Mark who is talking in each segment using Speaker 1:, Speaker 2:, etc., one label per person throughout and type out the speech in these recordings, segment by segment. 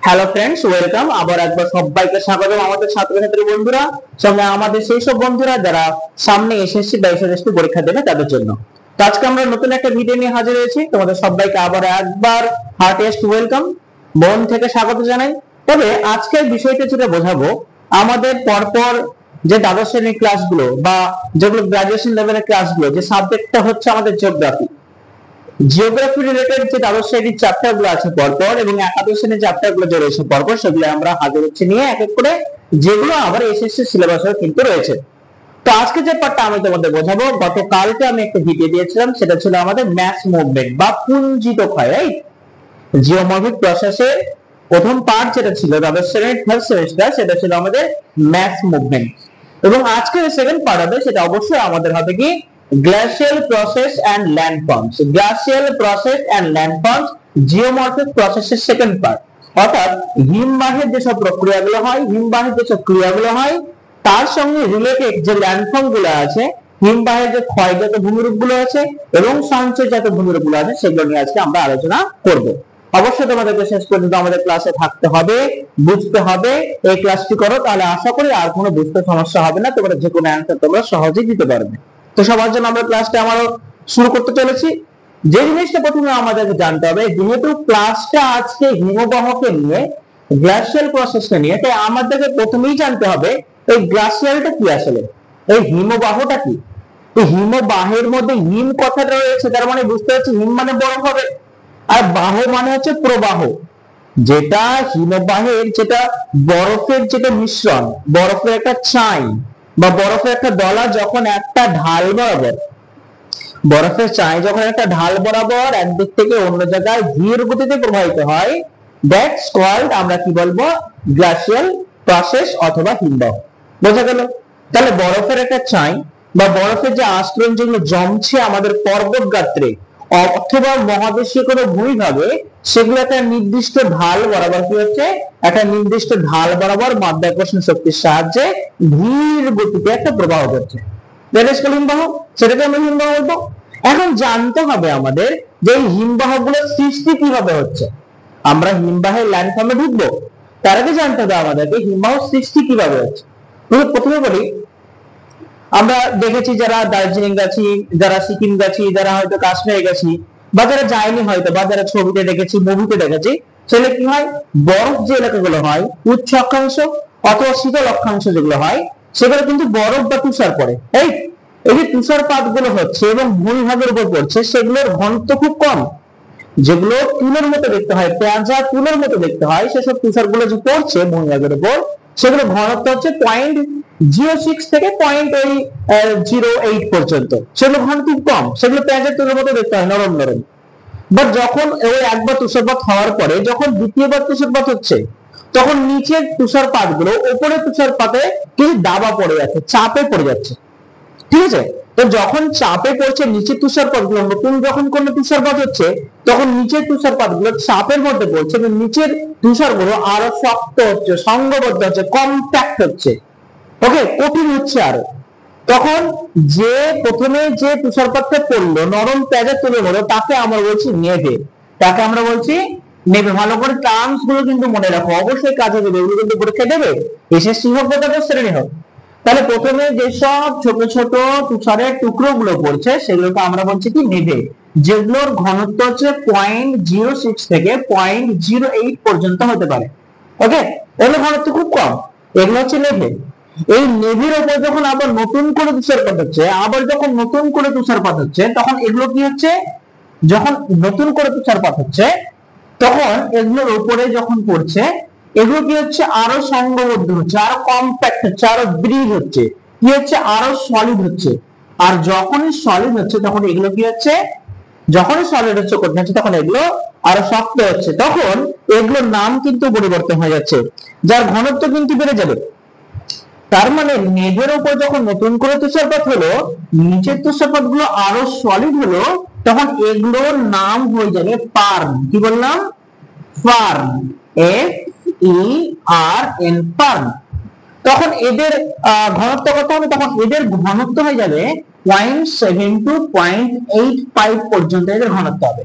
Speaker 1: Hello friends, welcome. আবার একবার সবাইকে স্বাগতম আমাদের ছাত্রছাত্রী বন্ধুরা, সঙ্গে আমাদের সেই সব বন্ধুরা যারা সামনে এসএসসি বা এসএসসি পরীক্ষা দেবে তাদের জন্য। তো আজকে আমরা নতুন একটা ভিডিও নিয়ে হাজির হয়েছি। তোমাদের সবাইকে আবার একবার হার্টিয়েস্ট ওয়েলকাম, মন থেকে স্বাগত জানাই। তবে আজকের বিষয়টা যেটা বোঝাবো, আমাদের পরপর যে দ্বাদশ শ্রেণীর ক্লাসগুলো বা যেগুলো গ্রাজুয়েশন লেভেলের ক্লাসগুলো, যে সাবজেক্টটা হচ্ছে আমাদের জিওগ্রাফি রিলেটেড যে দ্বাদশ শ্রেণীর চ্যাপ্টার গুলো আছে পরপর এবং একাদশ শ্রেণীর চ্যাপ্টার গুলো যে রয়েছে পরপর, সেগুলো আমরা হাজির হচ্ছে নিয়ে এক এক করে, যেগুলো আবার এসএসসি সিলেবাসেও কিন্তু রয়েছে। তো আজকে যে পার্টটা আমি তোমাদের বোঝাবো, গতকালকে আমি একটা ভিডিও দিয়েছিলাম, সেটা ছিল আমাদের ম্যাস মুভমেন্ট বা পুঞ্জিত ক্ষয়, রাইট? জিওমর্ফিক প্রসেসের প্রথম পার্ট যেটা ছিল দ্বাদশ শ্রেণীর থার্ড সেমিস্টার, সেটা ছিল আমাদের ম্যাস মুভমেন্ট। এবং আজকের সেকেন্ড পার্ট হবে, সেটা অবশ্যই আমাদের হবে কি glacial process and landforms. Glacial process and landforms geomorphic প্রসেসের সেকেন্ড পার্ট। অর্থাৎ হিমবাহের যেসব প্রক্রিয়াগুলো হয়, হিমবাহের যেসব ক্রিয়াগুলো হয়, তার সঙ্গে রিলেটেড যে ল্যান্ডফর্ম গুলো আছে, হিমবাহের যে ক্ষয়জাত ভূমিরূপ গুলো আছে এবং সঞ্চয়জাত ভূমিরূপ গুলো আছে, সেগুলো নিয়ে আজকে আমরা আলোচনা করব। অবশ্যই তোমাদেরকে শেষ পর্যন্ত আমাদের ক্লাসে থাকতে হবে, বুঝতে হবে। এই ক্লাসটি করো, তাহলে আশা করি আর কোনো বুঝতে সমস্যা হবে না, তোমরা যে কোনো অ্যান্সার তোমরা সহজেই দিতে পারবে। তো সবার জন্য আমরা ক্লাসটা আমারও শুরু করতে চলেছি। যে জিনিসটা প্রথমে আমাদেরকে জানতে হবে, যেহেতু ক্লাসটা আজকে হিমবাহকে নিয়ে, গ্লাসিয়াল প্রসেসকে নিয়ে, তাই আমাদেরকে প্রথমেই জানতে হবে এই গ্লাসিয়ালটা কি, আসলে এই হিমবাহটা কি। এই হিমবাহের মধ্যে হিম কথাটা রয়েছে, তার মানে বুঝতে পারছি হিম মানে বরফ হবে, আর বাহ মানে হচ্ছে প্রবাহ। যেটা হিমবাহের, যেটা বরফের যেটা মিশ্রণ, বরফের একটা চাই বা বরফের একটা দলা যখন একটা ঢাল বরাবর, বরফের চাই যখন একটা ঢাল বরাবর একদিক থেকে অন্য জায়গায় ধীর গতিতে প্রবাহিত হয়, দ্যাটস কল্ড, আমরা কি বলবো, গ্লাসিয়াল প্রসেস অথবা হিমবাহ। বোঝা গেল? তাহলে বরফের একটা চাই বা বরফের যে আস্তরণ যেগুলো জমছে আমাদের পর্বত গাত্রে অথবা মহাদেশীয় কোনো ভূমিভাগে, সেগুলো একটা নির্দিষ্ট ঢাল বরাবর কি হচ্ছে, একটা নির্দিষ্ট ঢাল বরাবর মাধ্যাকর্ষণ শক্তির সাহায্যে ধীর গতিতে একটা প্রবাহ করছে, হিমবাহ। সেটাকে আমরা হিমবাহ বলবো। এখন জানতে হবে আমাদের যে এই হিমবাহ গুলোর সৃষ্টি কিভাবে হচ্ছে। আমরা হিমবাহের ল্যান্ডফর্মে ঢুকবো, তার আগে জানতে হবে আমাদেরকে হিমবাহ সৃষ্টি কিভাবে হচ্ছে। প্রথমে বলি, আমরা দেখেছি যারা দার্জিলিং গেছি, যারা সিকিম গেছি, যারা হয়তো কাশ্মীরে গেছি, বা যারা যায়নি হয়তো, বা যারা ছবিতে দেখেছি, মুভিতে দেখেছি, সেটা কি হয়, বরফ যে এলাকাগুলো হয়, উচ্চ অক্ষাংশ অথবা শীতল অক্ষাংশ যেগুলো হয়, সেগুলো কিন্তু বরফ বা তুষার পড়ে। এই এই যে তুষারপাত গুলো হচ্ছে এবং ভূমিভাগের উপর পড়ছে, সেগুলোর ঘনত্ব খুব কম। যেগুলো তুলোর মতো দেখতে হয়, পেঁয়াজা তুলোর মতো দেখতে হয়, সেসব তুষার গুলো যে পড়ছে ভূমিভাগের উপর, সেগুলো ঘনত্ব হচ্ছে 0.06 থেকে 0.08 পর্যন্ত। সেগুলো ঘনত্ব খুব কম, সেগুলো পেঁয়াজের তুলোর মতো দেখতে হয়, নরম নরম। বাট যখন ওই একবার তুষারপাত হওয়ার পরে যখন দ্বিতীয়বার তুষারপাত হচ্ছে, তখন নিচের তুষারপাত গুলো উপরে তুষারপাতে কিছু দাবা পড়ে যাচ্ছে, চাপে পড়ে যাচ্ছে। ঠিক আছে? তো যখন চাপে পড়ছে নিচের তুষারপাত গুলো, নতুন যখন কোন তুষারপাত হচ্ছে, তখন নিচের তুষারপাত গুলো চাপের মধ্যে পড়ছে এবং নিচের তুষার গুলো আরো শক্ত হচ্ছে, সংঘবদ্ধ হচ্ছে, কম্প্যাক্ট হচ্ছে, ওকে, কঠিন হচ্ছে আরো। তখন যে প্রথমে যে তুষারপাতটা পড়লো, নরম পেঁয়াজের তুলে হলো, তাকে আমরা বলছি নেভে। তাকে আমরা বলছি নেবে। ভালো করে টার্মস গুলো কিন্তু মনে রাখো, অবশ্যই কাজে দেবে, এগুলো কিন্তু পরীক্ষা দেবে, এসএসসি হোক বা দ্বাদশ শ্রেণী হোক। তাহলে প্রথমে যেসব ছোট ছোট তুষারের টুকরো গুলো পড়ছে, সেগুলোকে আমরা বলছি কি নেভে, যেগুলোর ঘনত্ব হচ্ছে 0.06 থেকে 0.08 পর্যন্ত হতে পারে। ওকে, এগুলো ঘনত্ব খুব কম, এগুলো হচ্ছে নেভে। এই নেভির উপর যখন আবার নতুন করে তুষারপাত হচ্ছে, আবার যখন নতুন করে তুষারপাত হচ্ছে, তখন এগুলো কি হচ্ছে, যখন নতুন করে তুষারপাত হচ্ছে, তখন এগুলোর উপরে যখন পড়ছে, এগুলো কি হচ্ছে, আরো সংঘবদ্ধ হচ্ছে, আরো কম্প্যাক্ট হচ্ছে, আরো ব্রিজ হচ্ছে, কি হচ্ছে, আরো সলিড হচ্ছে। আর যখনই সলিড হচ্ছে, তখন এগুলো কি হচ্ছে, যখনই সলিড হচ্ছে, কঠিন হচ্ছে, তখন এগুলো আরো শক্ত হচ্ছে। তখন এগুলোর নাম কিন্তু পরিবর্তন হয়ে যাচ্ছে, যার ঘনত্ব কিন্তু বেড়ে যাবে। তার মানে মেঘের উপর যখন নতুন করে তুষারপাত হলো, নিচের তুষারপাত গুলো আরো সলিড হলো, তখন এগুলোর নাম হয়ে যাবে ফার্ন। কি বললাম? Fern, FERN, fern. তখন এদের ঘনত্ব কত হবে, তখন এদের ঘনত্ব হয়ে যাবে 0.7 to 0.85 পর্যন্ত এদের ঘনত্ব হবে।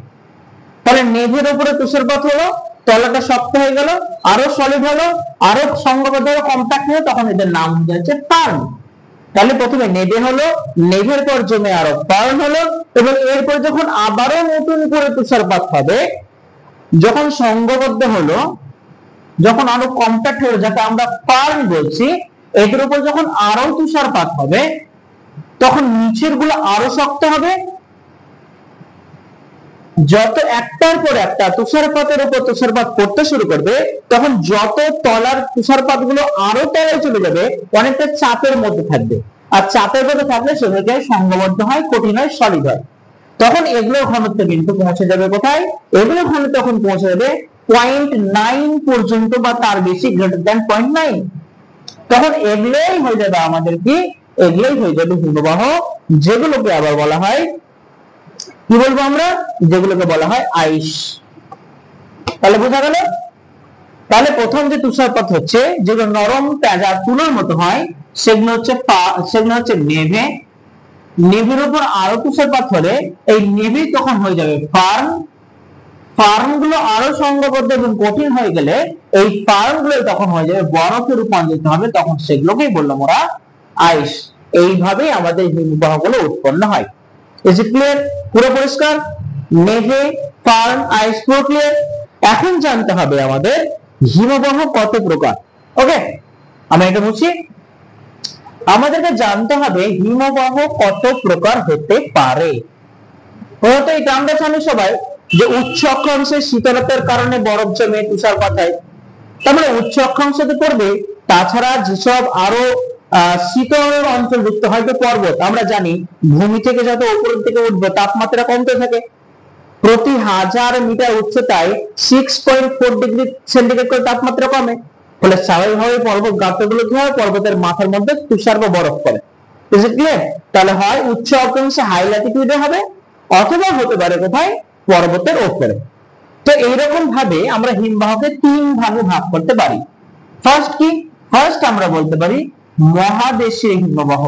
Speaker 1: তাহলে মেঘের উপরে তুষারপাত হলো, তলাটা শক্ত হয়ে গেল, আরো সলিড হলো, আরো সংঘবদ্ধ হলো, কম্প্যাক্ট হলো, তখন এদের নাম হয়ে যাচ্ছে ফার্ন। তাহলে প্রথমে নেভে হলো, নেভের পর জমে আরো ফার্ন হলো, এবং এরপর যখন আবারও নতুন করে তুষারপাত হবে, যখন সংঘবদ্ধ হলো, যখন আরো কম্প্যাক্ট হলো, যাকে আমরা ফার্ন বলছি, এদের উপর যখন আরো তুষারপাত হবে, তখন নিচের গুলো আরো শক্ত হবে। যত একটার পর একটা তুষারপাতের উপর তুষারপাত করতে শুরু করবে, তখন যত তলার তুষারপাত গুলো আরো তলায় চলে যাবে, অনেকটা চাপের মধ্যে থাকবে। আর চাপের মধ্যে থাকলে সেগুলোকে সংঘবদ্ধ হয়, কঠিন হয়, সলিড হয়। তখন এগুলোর ঘনত্ব কিন্তু পৌঁছে যাবে কোথায়? এগুলোর ঘনত্ব তখন পৌঁছে যাবে 0.9 পর্যন্ত বা তার বেশি, গ্রেটার দ্যান 0.9। তখন এগুলোই হয়ে যাবে আমাদের কি? এগুলোই হয়ে যাবে হিমবাহ, যেগুলোকে আবার বলা হয়, কি বলবো আমরা, যেগুলোকে বলা হয় আইস। তাহলে বোঝা গেল? তাহলে প্রথম যে তুষারপাত হচ্ছে, যেগুলো নরম তাজা তুলোর মতো হয়, সেগুলো হচ্ছে নেভে। নেভের উপর আরো তুষারপাত হলে এই নেভে তখন হয়ে যাবে ফার্ন। ফার্ন গুলো আরো সংঘবদ্ধ এবং কঠিন হয়ে গেলে এই ফার্ন গুলো তখন হয়ে যাবে বরফে রূপান্তরিত হবে, তখন সেগুলোকেই বললাম ওরা আইস। এইভাবেই আমাদের হিমবাহ গুলো উৎপন্ন হয়। Is it clear? পুরো পরিষ্কার? নেভে, ফার্ন, আইস, পুরো ক্লিয়ার? এখন জানতে হবে আমাদের হিমবাহ কত প্রকার। ওকে, আমরা এটা বুঝছি। আমাদেরকে জানতে হবে হিমবাহ কত প্রকার হতে পারে। হয়তো এটা আমরা জানি সবাই যে উচ্চ অক্ষাংশে শীতলতার কারণে বরফ জমে তুষারপাত হয়, তার মানে উচ্চ অক্ষাংশতে পড়বে। তাছাড়া যেসব আরো শীতল অঞ্চল যুক্ত হয়তো পর্বত, আমরা জানি ভূমি থেকে যত উপরের থেকে উঠবে তাপমাত্রা কমতে থাকে। প্রতি 1000 মিটার উচ্চতায় 6.4 ডিগ্রি সেন্টিগ্রেড করে তাপমাত্রা কমে। ফলে স্বাভাবিকভাবে পর্বত গাঁথগুলো কি হয়? পর্বতের মাথার মধ্যে তুষার বা বরফ পড়ে। Is it clear? তাহলে হয় উচ্চ অক্ষাংশে হাই ল্যাটিটিউডে হবে, অথবা হতে পারে কোথায়? পর্বতের উপরে। তো এইরকম ভাবে আমরা হিমবাহকে 3 ভাগে ভাগ করতে পারি। ফার্স্ট কি? ফার্স্ট আমরা বলতে পারি মহাদেশীয় হিমবাহ,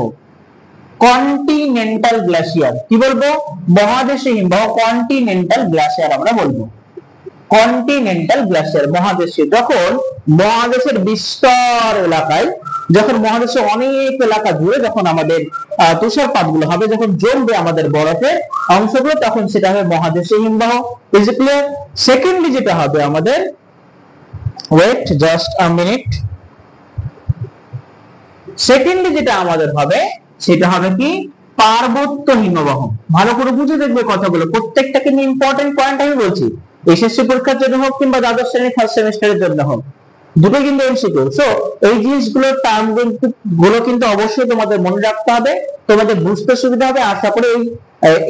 Speaker 1: কন্টিনেন্টাল গ্লেশিয়ার। কি বলবো? মহাদেশীয় হিমবাহ, কন্টিনেন্টাল গ্লেশিয়ার আমরা বলবো। কন্টিনেন্টাল গ্লেশিয়ার, মহাদেশীয়। যখন মহাদেশের বিস্তর এলাকায়, যখন মহাদেশের অনেক এলাকা জুড়ে যখন আমাদের তুষারপাত গুলো হবে, যখন জমবে আমাদের বরফের অংশগুলো, তখন সেটা হবে মহাদেশীয় হিমবাহ। Is it clear? সেকেন্ডলি যেটা হবে আমাদের, wait just a minute, secondly যেটা আমাদের হবে সেটা হবে কি? পার্বত্য হিমবাহ। ভালো করে বুঝে দেখবে কথাগুলো, প্রত্যেকটাকে নিয়ে ইম্পর্টেন্ট পয়েন্ট আমি বলছি। এসএসসি পরীক্ষার জন্য হোক কিংবা দ্বাদশ শ্রেণীর ফার্স্ট সেমিস্টারের জন্য হোক, দুটো কিন্তু এমসিকিউ। সো এই জিনিসগুলোর টার্ম গুলো কিন্তু অবশ্যই তোমাদের মনে রাখতে হবে, তোমাদের বুঝতে সুবিধা হবে। আশা করি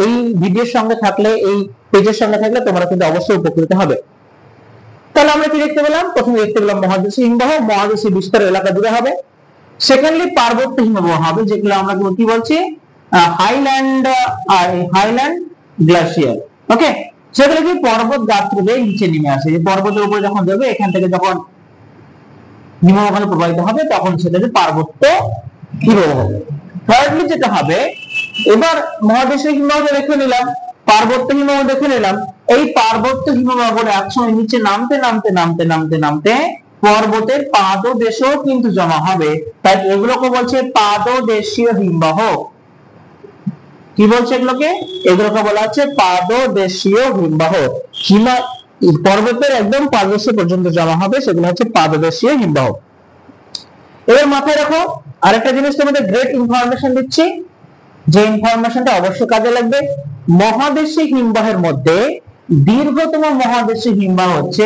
Speaker 1: এই ভিডিওর সঙ্গে থাকলে, এই পেজের সঙ্গে থাকলে তোমরা কিন্তু অবশ্যই উপকৃত হবে। তাহলে আমরা কি দেখতে পেলাম? প্রথমে দেখতে পেলাম মহাদেশীয় হিমবাহ, মহাদেশীয় বিস্তর এলাকা জুড়ে হবে। সেকেন্ডলি পার্বত্য হিমবাহ হবে, যেগুলো আমরা কি বলছি? Highland glacier. ওকে, সেগুলো কি পর্বত গাত্র বেয়ে নিচে নেমে আসে। পর্বতের উপরে যখন যাবে, এখান থেকে যখন হিমবাহ প্রবাহিত হবে, তখন সেটাকে পার্বত্য হিমবাহ। থার্ডলি যেটা হবে, এবার মহাদেশীয় হিমবাহ দেখে নিলাম, পার্বত্য হিমবাহ দেখে নিলাম। এই পার্বত্য হিমবাহ একসময় নিচে নামতে নামতে নামতে নামতে নামতে পর্বতের পাদদেশেও কিন্তু জমা হবে, তাই এগুলোকে বলছে পাদদেশীয় হিমবাহ। কি বলছে এগুলোকে? এগুলোকে বলা হচ্ছে পাদদেশীয় হিমবাহ। পর্বতের একদম পাদদেশ পর্যন্ত জমা হবে, সেগুলো হচ্ছে পাদদেশীয় হিমবাহ। এবার মাথায় রাখো আরেকটা জিনিস, তোমাদের গ্রেট ইনফরমেশন দিচ্ছি, যে ইনফরমেশনটা অবশ্যই কাজে লাগবে। মহাদেশীয় হিমবাহের মধ্যে দীর্ঘতম মহাদেশীয় হিমবাহ হচ্ছে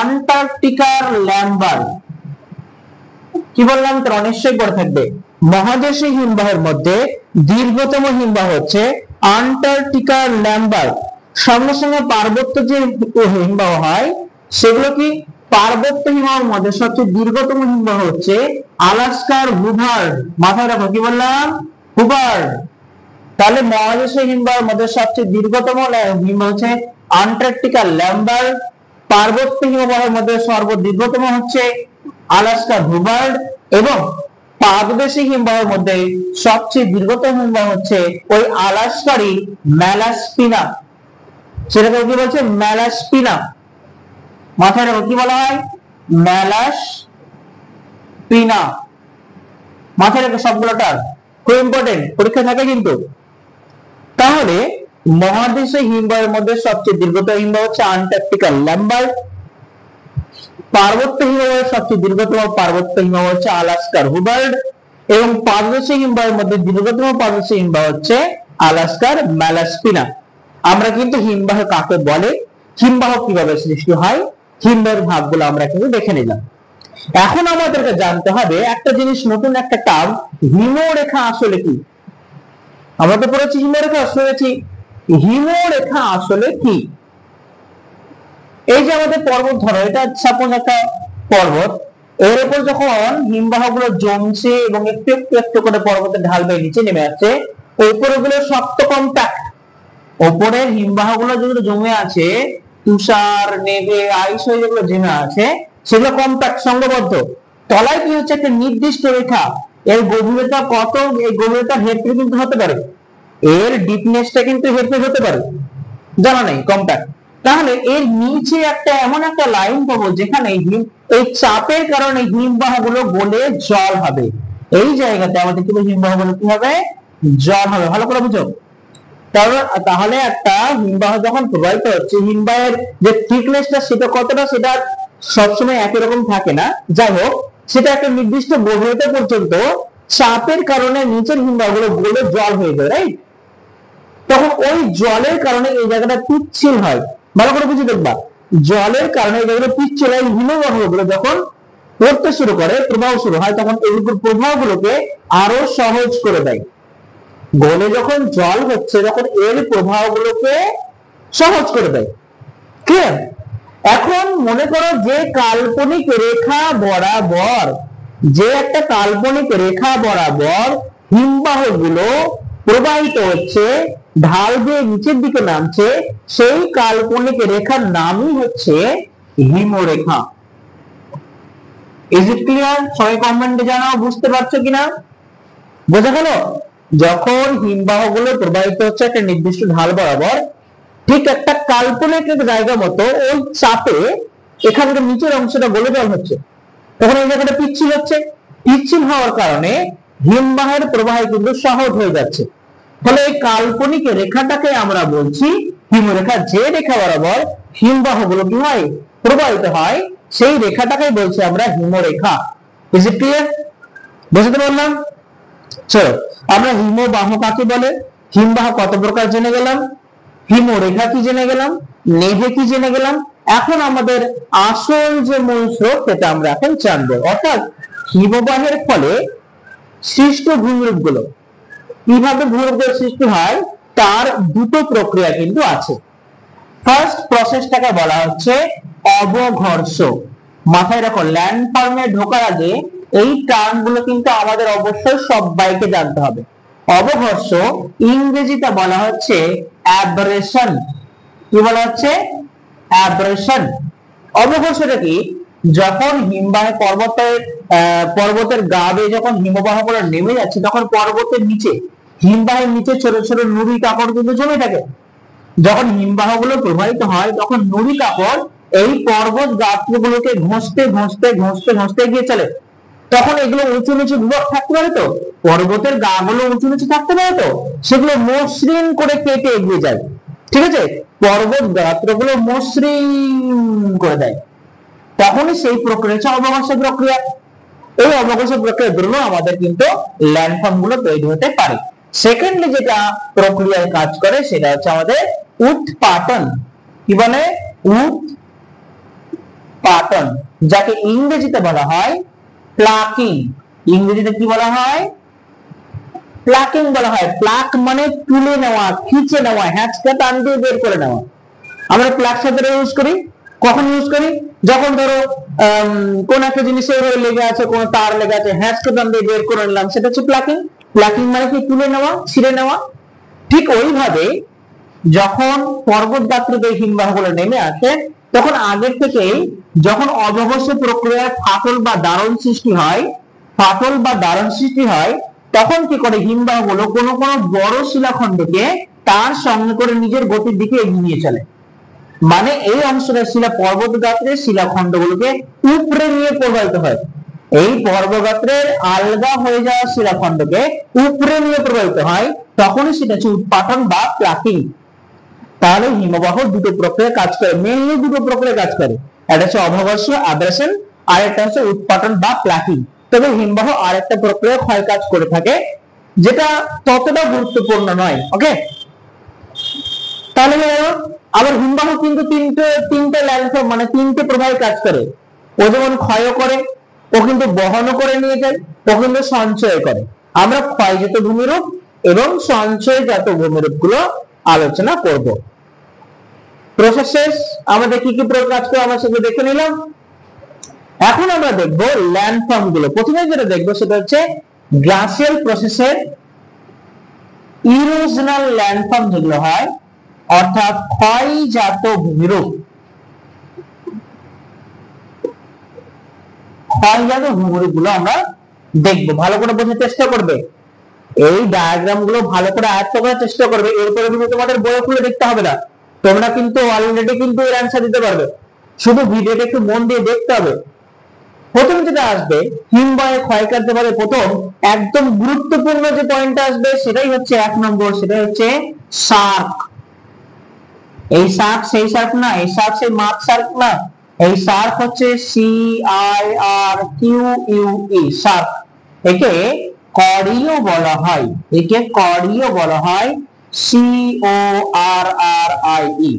Speaker 1: আন্টার্কটিকার ল্যামবার্গ। কি বললাম? তোমরা নিশ্চয়ই পড়ে থাকবে। মহাদেশীয় হিমবাহের মধ্যে দীর্ঘতম হিমবাহ হচ্ছে আন্টার্কটিকার ল্যামবার্গ। সঙ্গে সঙ্গে পার্বত্য যে হিমবাহ হয়, সেগুলো কি? পার্বত্য হিমবাহের মধ্যে সবচেয়ে দীর্ঘতম হিমবাহ হচ্ছে আলাস্কার হুভার্ড। মাথায় রাখো, কি বললাম? হুভার্ড। তাহলে মহাদেশীয় হিমবাহের মধ্যে সবচেয়ে দীর্ঘতম হিমবাহ হচ্ছে আন্টার্কটিকার ল্যামবার্গ। পার্বত্য হিমবাহের মধ্যে সর্বদীর্ঘতম হচ্ছে আলাস্কার হুভার্ড, এবং পাদদেশীয় হিমবাহের মধ্যে সবচেয়ে দীর্ঘতম হিমবাহ হচ্ছে ওই আলাস্কারই ম্যালাস্পিনা। সেটাকে কি বলছে? ম্যালাস্পিনা। মাথায় রাখো কি বলা হয়, ম্যালাস্পিনা। মাথায় রাখো সবগুলো টার্ম, খুব ইম্পর্টেন্ট, পরীক্ষা থাকে কিন্তু। তাহলে মহাদেশীয় হিমবাহের মধ্যে সবচেয়ে দীর্ঘতম হিমবাহ হচ্ছে আন্টার্কটিকা ল্যাম্বার্ট। পার্বত্য হিমবাহের সবচেয়ে দীর্ঘতম পার্বত্য হিমবাহ হচ্ছে আলাস্কার হুবার্ড। এবং পাদদেশীয় হিমবাহের মধ্যে দীর্ঘতম পাদদেশীয় হিমবাহ হচ্ছে আলাস্কার ম্যালাস্পিনা। আমরা কিন্তু হিমবাহ কাকে বলে, হিমবাহ কিভাবে সৃষ্টি হয়, হিমবাহের ভাগগুলো আমরা কিন্তু দেখে নিলাম। এখন আমাদেরকে জানতে হবে একটা জিনিস, নতুন একটা টার্ম, হিমরেখা আসলে কি। আমরা তো পড়েছি হিমরেখা, শুনেছি হিমরেখা আসলে কি। এই যে আমাদের পর্বত ধরো, এটা সাপোজ একটা পর্বত, এর উপর যখন হিমবাহ গুলো জমছে এবং একটু একটু একটু করে পর্বতের ঢাল বেয়ে নিচে নেমে আসছে, উপরে গুলো শক্ত কম্প্যাক্ট, উপরের হিমবাহ গুলো যেগুলো জমে আছে, তুষার নেভে আইস হয়ে যেগুলো জমে আছে, সেগুলো কম্প্যাক্ট সংঘবদ্ধ। তলায় কি হচ্ছে, একটা নির্দিষ্ট রেখা, এর গভীরতা কত, এই গভীরতা হেরফের কিন্তু হতে পারে, এর ডিপনেসটা কিন্তু হেরফের হতে পারে, জানা নেই, কম্প্যাক্ট। তাহলে এর নিচে একটা এমন একটা লাইন পাবো যেখানে এই চাপের কারণে হিমবাহ গুলো গলে জল হবে। এই জায়গাতে আমাদের কিন্তু হিমবাহ গুলো কি হবে, জল হবে। ভালো করে বুঝো। তাহলে একটা হিমবাহ যখন প্রবাহিত হচ্ছে, হিমবাহের যে থিকনেসটা সেটা কতটা, সেটা সবসময় একই রকম থাকে না। যাই হোক, সেটা একটা নির্দিষ্ট গভীরতা পর্যন্ত চাপের কারণে নিচের হিমবাহ গুলো গলে জল হয়ে যায়, রাইট। তখন ওই জলের কারণে এই জায়গাটা পিচ্ছিল হয়। ভালো করে বুঝে দেখবা, জলের কারণে এই জায়গাটা পিচ্ছিল হয়। হিমবাহ গুলো যখন পড়তে শুরু করে, প্রবাহ শুরু হয়, তখন এই প্রবাহ গুলোকে আরো সহজ করে দেয়। গলে যখন জল হচ্ছে, তখন এর প্রবাহ গুলোকে সহজ করে দেয়। ক্লিয়ার? এখন মনে করো যে কাল্পনিক রেখা বরাবর, যে একটা কাল্পনিক রেখা বরাবর হিমবাহ গুলো প্রবাহিত হচ্ছে, ঢাল দিয়ে নিচের দিকে নামছে, সেই কাল্পনিক রেখার নামই হচ্ছে হিমরেখা। Is it clear? সবাই কমেন্টে জানাও বুঝতে পারছো কিনা। বোঝা গেল? যখন হিমবাহ গুলো প্রবাহিত হচ্ছে একটা নির্দিষ্ট ঢাল বরাবর, ঠিক একটা কাল্পনিক জায়গা মতো ওই চাপে এখানকার নিচের অংশটা গলে জল হচ্ছে, তখন এই জায়গাটা পিচ্ছিল হচ্ছে। পিচ্ছিল হওয়ার কারণে হিমবাহের প্রবাহ কিন্তু সহজ হয়ে যাচ্ছে। ফলে এই কাল্পনিক রেখাটাকে আমরা বলছি হিমরেখা। যে রেখা বরাবর হিমবাহ গুলো কি হয়, প্রবাহিত হয়, সেই রেখাটাকে বলছি আমরা হিমরেখা। Is it clear? বুঝতে পারলাম? চলো, আমরা হিমবাহ কাকে বলে, হিমবাহ কত প্রকার জেনে গেলাম, হিমরেখা কি জেনে গেলাম, নেভে কি জেনে গেলাম। এখন আমাদের আসল যে মূল স্রোত, সেটা আমরা এখন জানবো। অর্থাৎ হিমবাহের ফলে সৃষ্ট ভূমিরূপ গুলো, কিভাবে ভূমিরূপের সৃষ্টি হয়, তার দুটো প্রক্রিয়া কিন্তু আছে। ফার্স্ট প্রসেসটাকে বলা হচ্ছে অবঘর্ষ। মাথায় রাখো, ল্যান্ডফর্মে ঢোকার আগে এই টার্ম গুলো কিন্তু আমাদের অবশ্যই সবাইকে জানতে হবে। অবঘর্ষ ইংরেজিতে বলা হচ্ছে অ্যাব্রেশন। কি বলা হচ্ছে? অ্যাব্রেশন। অবঘর্ষটা কি? যখন হিমবাহ পর্বতের গা বেয়ে যখন হিমবাহ গুলো নেমে যাচ্ছে, তখন পর্বতের নিচে, হিমবাহের নিচে ছোট ছোট নুড়ি কাপড় কিন্তু জমে থাকে। যখন হিমবাহ গুলো প্রবাহিত হয়, তখন নুড়ি কাপড় এই পর্বত গাত্রগুলোকে ঘষতে ঘষতে ঘষতে ঘষতে গিয়ে চলে। তখন এগুলো উঁচু নিচু বিভাগ থাকতে পারে, তো পর্বতের গা গুলো উঁচু নিচু থাকতে পারে, তো সেগুলো মসৃণ করে কেটে এগিয়ে যায়। ঠিক আছে, পর্বত গাত্রগুলো মসৃণ করে দেয়। তখনই সেই প্রক্রিয়া হচ্ছে অবঘর্ষ প্রক্রিয়া। এই অবঘর্ষ প্রক্রিয়ার জন্য আমাদের কিন্তু ল্যান্ডফর্ম গুলো তৈরি হতে পারে। সেকেন্ডলি যেটা প্রক্রিয়ায় কাজ করে, সেটা হচ্ছে আমাদের উৎপাটন। কি বলে? উৎপাটন, যাকে ইংরেজিতে বলা হয় প্লাকিং। ইংরেজিতে কি বলা হয়? প্লাকিং বলা হয়। প্লাক মানে তুলে নেওয়া, খিঁচে নেওয়া, হ্যাঁচকা টান দিয়ে বের করে নেওয়া। আমরা প্লাক শব্দটা ইউজ করি কখন? ইউজ করি যখন ধরো কোন একটা জিনিসের লেগে আছে, কোন তার লেগে আছে, হ্যাঁচকা টান দিয়ে বের করে নিলাম, সেটা হচ্ছে প্লাকিং। প্লাকিং মানে কি? তুলে নেওয়া, ছিঁড়ে নেওয়া। ঠিক ওইভাবে যখন পর্বত গাত্রতে হিমবাহগুলো নেমে আসে, তখন আগের থেকেই যখন অবঘর্ষ প্রক্রিয়ার ফাটল বা দারণ সৃষ্টি হয়, তখন কি করে হিমবাহগুলো কোনো কোনো বড় শিলাখণ্ডকে তার সঙ্গে করে নিজের গতির দিকে এগিয়ে নিয়ে চলে। মানে এই অংশটা শিলা পর্বত গাত্রের শিলাখণ্ডগুলোকে উপরে নিয়ে প্রবাহিত হয়। এই পর্বগাত্রের আলগা হয়ে যাওয়া শিলাখণ্ডকে উপরে নিয়ে প্রবাহিত হয়, তখনই সেটা হচ্ছে উৎপাটন বা প্লাকিং। তাহলে হিমবাহ দুটো প্রক্রিয়া কাজ করে, মেইনলি দুটো প্রক্রিয়া কাজ করে, একটা হচ্ছে অবঘর্ষ আব্রাশন, আর একটা হচ্ছে উৎপাটন বা প্লাকিং। তবে হিমবাহ আরেকটা প্রক্রিয়া ক্ষয় কাজ করে থাকে, যেটা ততটা গুরুত্বপূর্ণ নয়। ওকে, তাহলে আবার হিমবাহ কিন্তু তিনটে ল্যান্ডফর্ম মানে তিনটে প্রবাহে কাজ করে। ও যেমন ক্ষয়ও করে, ও কিন্তু বহনও করে নিয়ে যায়, ও কিন্তু সঞ্চয় করে। আমরা ক্ষয়জাত ভূমিরূপ এবং সঞ্চয়জাত ভূমিরূপ গুলো আলোচনা করব। প্রসেস শেষ, আমাদের কি কি কাজ করে আমরা সেগুলো দেখে নিলাম। এখন আমরা দেখবো ল্যান্ডফর্ম গুলো। প্রথমে যেটা দেখবো সেটা হচ্ছে গ্লাসিয়াল প্রসেসের ইরোশনাল ল্যান্ডফর্ম যেগুলো হয়, অর্থাৎ ক্ষয়জাত ভূমিরূপ। ক্ষয়জাত ভূমিরূপ গুলো আমরা দেখবো, ভালো করে বোঝার চেষ্টা করবে, এই ডায়াগ্রাম গুলো ভালো করে আয়ত্ত করার চেষ্টা করবে। এরপরে কিন্তু তোমাদের বই খুলে দেখতে হবে না, তোমরা কিন্তু অলরেডি কিন্তু এর অ্যান্সার দিতে পারবে, শুধু ভিডিওটা একটু মন দিয়ে দেখতে হবে। প্রথম যেটা আসবে হিমবাহের ক্ষয়কার্যভাবে প্রথম একদম গুরুত্বপূর্ণ যে পয়েন্টটা আসবে সেটাই হচ্ছে 1 নম্বর, সেটা হচ্ছে শার্ক। এই শার্ক সেই শার্ক না, এই শার্ক সেই মাছ শার্ক না, এই শার্ক হচ্ছে CIRQUE শার্ক। একে কড়িও বলা হয়, একে কড়িও বলা হয়, CORRIE।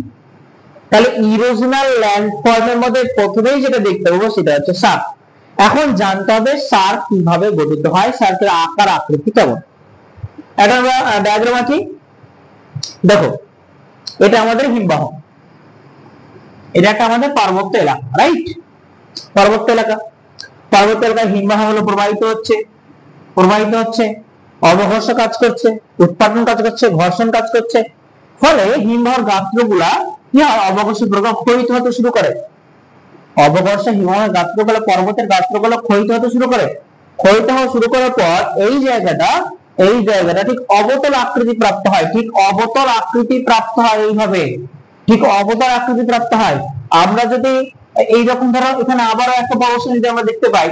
Speaker 1: তাহলে ইরোশনাল ল্যান্ডফর্মের মধ্যে প্রথমেই যেটা দেখতে পাবো সেটা হচ্ছে শার্ক। এখন জানতে হবে শার্ক কিভাবে গঠিত হয়, শার্কের আকার আকৃতি কেমন। এটা আমরা ডায়াগ্রাম আঁকি, দেখো এটা আমাদের হিমবাহ, এটা একটা আমাদের পার্বত্য এলাকা, রাইট? পার্বত্য এলাকা, পার্বত্য এলাকায় হিমবাহ হলো প্রবাহিত হচ্ছে, অবঘর্ষ কাজ করছে, উৎপাদন কাজ করছে, ঘর্ষণ কাজ করছে। ফলে হিমবাহের গাত্রগুলা কি হয়, অবঘর্ষের প্রভাব ক্ষয়িত হতে শুরু করে। অবঘর্ষ হিমবাহের গাত্রগুলো, পর্বতের গাত্রগুলো ক্ষয়িত হতে শুরু করে। ক্ষয়িত হওয়া শুরু করার পর এই জায়গাটা ঠিক অবতল আকৃতি প্রাপ্ত হয়, ঠিক অবতল আকৃতি প্রাপ্ত হয়, এইভাবে ঠিক অবতল আকৃতি প্রাপ্ত হয়। আমরা যদি এইরকম ধরো এখানে আবারও একটা বর্ষ যদি আমরা দেখতে পাই,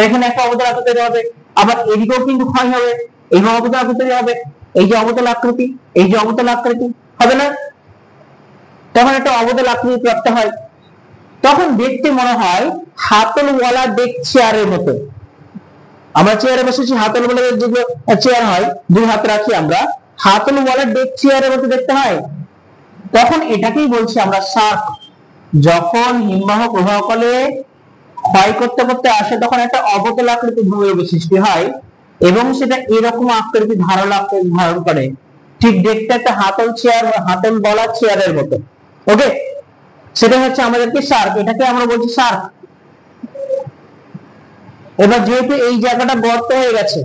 Speaker 1: এখানে একটা অবতল আকৃতি হবে, আবার এদিকেও কিন্তু ক্ষয় হবে, এই অবতল আকৃতি হবে, এই যে অবতল আকৃতি, এই যে অবতল আকৃতি হবে না, তখন একটা অবতল আকৃতি প্রাপ্ত হয়। তখন দেখতে মনে হয় হাতলওয়ালা ডেক চেয়ারের মতো। আমরা চেয়ারে বসেছি, হাতলওয়ালা যেগুলো চেয়ার হয়, দুই হাত রাখি আমরা, হাতলওয়ালা ডেক চেয়ারের মতো দেখতে হয়। তখন এটাকেই বলছি আমরা শার্ক। যখন হিমবাহ প্রবাহকালে ক্ষয় করতে করতে আসে, তখন একটা অবতল আকৃতি ভূমিরূপ সৃষ্টি হয় এবং সেটা এরকম আকৃতি ধারণ করে, ঠিক দেখতে একটা হাতল চেয়ার, হাতল বলা চেয়ারের মতো। ওকে, সেটা হচ্ছে আমাদেরকে শার্ক, এটাকে আমরা বলছি শার্ক। এবার যেহেতু এই জায়গাটা গর্ত হয়ে গেছে,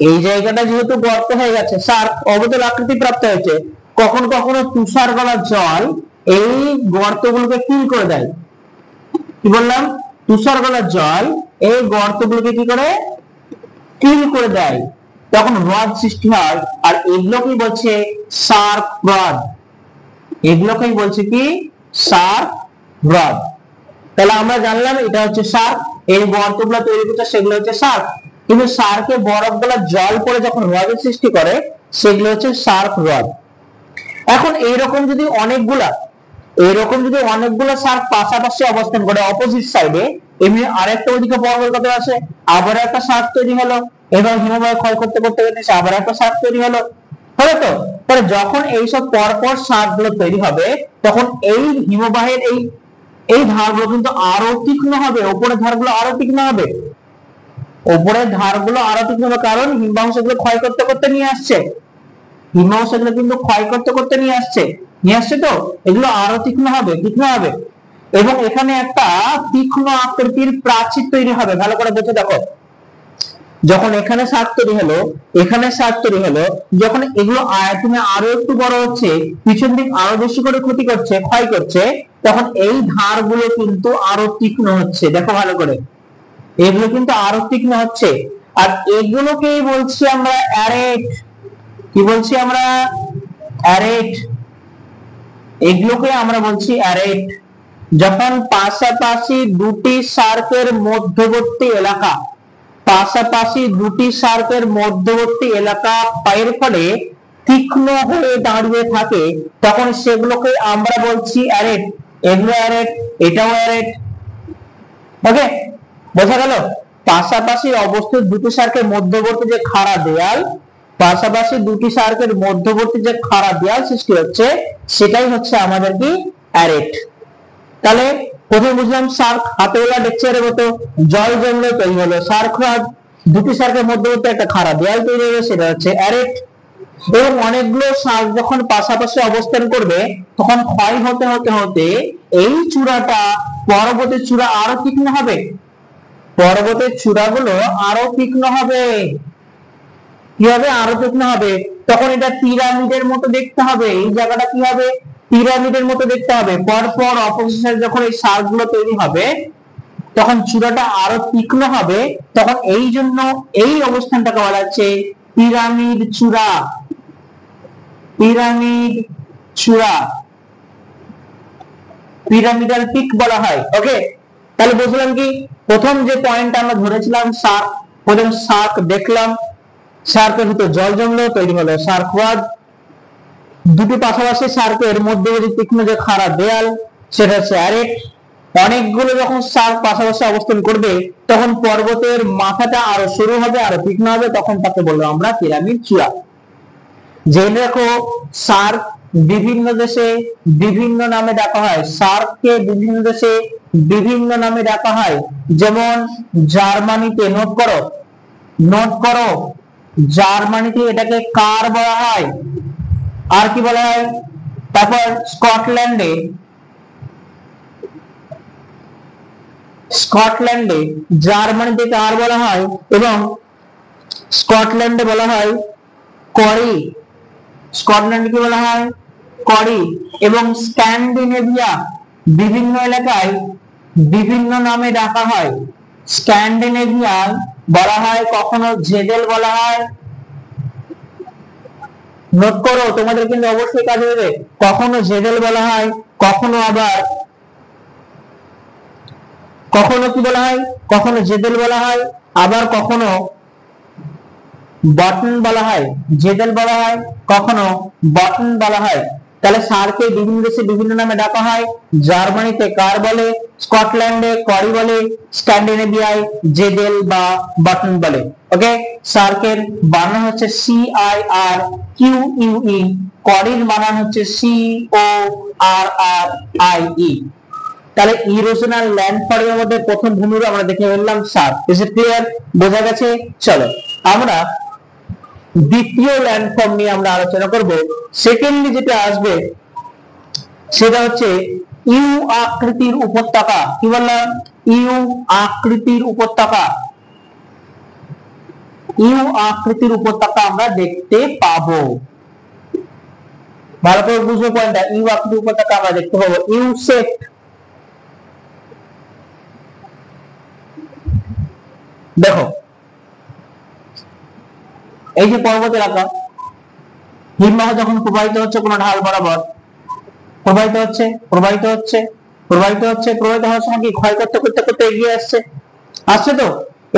Speaker 1: এই জায়গাটা যেহেতু গর্ত হয়ে গেছে, শার্ক অবতল আকৃতি প্রাপ্ত হয়েছে, কখনো কখনো তুষার গলা জল এই গর্তগুলোকে ফিল করে দেয়। কি বললাম? তুষার গলা জল এই গর্তগুলোকে কি করে ফিল করে দেয়, তখন হ্রদ সৃষ্টি হয়। আর এগুলোকেই বলছে শার্ক হ্রদ, এগুলোকেই বলছে কি শার্ক হ্রদ। তাহলে আমরা জানলাম এটা হচ্ছে শার্ক, এই গর্তগুলো তৈরি করছে সেগুলো হচ্ছে শার্ক। কিন্তু শার্কে বরফগুলো জল পড়ে যখন হ্রদের সৃষ্টি করে, সেগুলো হচ্ছে শার্ক হ্রদ। এখন এইরকম যদি অনেকগুলো শার্ক পাশাপাশি অবস্থান করে অপোজিট সাইডে, এমনি আরেকটা ওইদিকে পর্বতগাত্র আছে, আবার একটা শার্ক তৈরি হলো, এবার হিমবাহ ক্ষয় করতে করতে আবার একটা শার্ক তৈরি হলো, হলো তো? তাহলে যখন এইসব পরপর শার্ক গুলো তৈরি হবে, তখন এই হিমবাহের এই ধারগুলো কিন্তু আরো তীক্ষ্ণ হবে, উপরের ধারগুলো আরো তীক্ষ্ণ হবে, উপরের ধারগুলো আরো তীক্ষ্ণ হবে, কারণ হিমবাহ সেগুলো ক্ষয় করতে করতে নিয়ে আসছে, হিমবাহ সেগুলো কিন্তু ক্ষয় করতে করতে নিয়ে আসছে তো এগুলো আরো তীক্ষ্ণ হবে এবং এখানে একটা তীক্ষ্ণ আকৃতির প্রাচীর তৈরি হবে। ভালো করে বুঝে দেখো, যখন এখানে শার্ক তৈরি হলো, এখানে শার্ক তৈরি হলো, যখন এগুলো আয়তনে আরো একটু বড় হচ্ছে, পিছন দিক আরো বেশি করে ক্ষতি করছে, ক্ষয় করছে, তখন এই ধারগুলো কিন্তু আরো তীক্ষ্ণ হচ্ছে। দেখো ভালো করে, এগুলো কিন্তু আরো তীক্ষ্ণ হচ্ছে, আর এগুলোকেই বলছি আমরা অ্যারেট। কি বলছি আমরা? অ্যারেট। এগুলোকে আমরা বলছি অ্যারেট। যখন পাশাপাশি দুটি সার্কের মধ্যবর্তী এলাকা, পাশাপাশি দুটি সার্কের মধ্যবর্তী এলাকা এর ফলে তীক্ষ্ণ হয়ে দাঁড়িয়ে থাকে, তখন সেগুলোকে আমরা বলছি অ্যারেট। এগুলো অ্যারেট, এটাও অ্যারেট। ওকে, বোঝা গেল? পাশাপাশি অবস্থিত দুটি সার্কের মধ্যবর্তী যে খাড়া দেয়াল, পাশাপাশি দুটি সার্কের মধ্যবর্তী যে খাড়া দেয়াল সৃষ্টি হচ্ছে, সেটাই হচ্ছে আমাদের কি অ্যারেট। তাহলে প্রথমে বুঝলাম সার্ক, হাতেওয়ালা ডেকচিয়ারের মতো জল জমলে তৈরি হলো সার্ক হ্রদ, দুটি সার্কের মধ্যবর্তী একটা খাড়া দেয়াল তৈরি হলো, সেটা হচ্ছে অ্যারেট। এবং অনেকগুলো সার্ক যখন পাশাপাশি অবস্থান করবে, তখন ক্ষয় হতে হতে হতে এই চূড়াটা পরবর্তী চূড়া আরো তীক্ষ্ণ হবে, পর্বতের চূড়াগুলো আরো তীক্ষ্ণ হবে। কি হবে? আরো তীক্ষ্ণ হবে। তখন এটা পিরামিডের মতো দেখতে হবে, এই জায়গাটা কি হবে? পিরামিডের মতো দেখতে হবে। পরপর অপোজিশনে যখন এই সার্কগুলো তৈরি হবে, তখন চূড়াটা আরো তীক্ষ্ণ হবে। তখন এই জন্য এই অবস্থানটাকে বলা হচ্ছে পিরামিড চূড়া, পিরামিড চূড়া, পিরামিডাল পিক বলা হয়। ওকে, তাহলে বুঝলাম কি, প্রথম যে পয়েন্ট আমরা ধরেছিলাম সার্ক, প্রথম সার্ক দেখলাম, সার্কের ভিতর জল জমলো তৈরি হলো সার্ক হ্রদ, দুটি পাশাপাশি সার্কের মধ্যবর্তী তীক্ষ্ণ যে খাড়া দেয়াল, সেটা হচ্ছে অ্যারেট। অনেকগুলো যখন সার্ক পাশাপাশি অবস্থান করবে, তখন পর্বতের মাথাটা আরো সরু হবে, আরো তীক্ষ্ণ হবে, তখন তাকে বলবো আমরা পিরামিড চূড়া। জেনে রাখো, সার্ক বিভিন্ন দেশে বিভিন্ন নামে ডাকা হয়, সার্ককে বিভিন্ন দেশে বিভিন্ন নামে ডাকা হয়। যেমন জার্মানিতে, নোট করো, নোট করো, জার্মানিতে এটাকে কার বলা হয়, আর কি বলা হয়? তারপর স্কটল্যান্ডে, স্কটল্যান্ডে জার্মানিতে কার বলা হয়, এবং স্কটল্যান্ডে বলা হয় করি, স্কটল্যান্ডে কি বলা হয়? করি। এবং স্ক্যান্ডিনেভিয়া বিভিন্ন এলাকায় বিভিন্ন নামে ডাকা হয়। স্ক্যান্ডিনেভিয়ান বলা হয়, কখনো জেডেল বলা হয়। নোট করো, তোমাদের কিন্তু অবশ্যই কাজে দেবে। কখনো জেডেল বলা হয়, কখনো আবার কখনো কি বলা হয়? কখনো জেডেল বলা হয়, আবার কখনো বটন বলা হয়। জেডেল বলা হয়, কখনো বটন বলা হয়। তাহলে সারকে বিভিন্ন দেশে বিভিন্ন নামে ডাকা হয়। জার্মানিতে কার বলে, স্কটল্যান্ডে করি বলে, স্ক্যান্ডিনেভিয়ায় জেডেল বা বটন বলে। ওকে, সার্কের বানান হচ্ছে C I R Q U E, করির বানান হচ্ছে C O R R I E. তাহলে ইরোশনাল ল্যান্ডফর্মের মধ্যে প্রথম ভূমিরূপ আমরা দেখে ফেললাম সার্ক। Is it clear? বোঝা গেছে? চলো আমরা দ্বিতীয় ল্যান্ডফর্ম নিয়ে আমরা আলোচনা করব। সেকেন্ডলি যেটা আসবে সেটা হচ্ছে ইউ আকৃতির উপত্যকা। কি বললাম? ইউ আকৃতির উপত্যকা। ইউ আকৃতির উপত্যকা আমরা দেখতে পাবো। ভালো করে বুঝবো পয়েন্টটা। ইউ আকৃতির উপত্যকা আমরা দেখতে পাবো। ইউ শেপ, দেখো এই যে পর্বত এলাকা, হিমবাহ যখন প্রবাহিত হচ্ছে কোনো ঢাল বরাবর, প্রবাহিত হচ্ছে প্রবাহিত হচ্ছে প্রবাহিত হচ্ছে, প্রবাহিত হওয়ার সময় কি ক্ষয় করতে করতে করতে এগিয়ে আসছে, আসছে তো।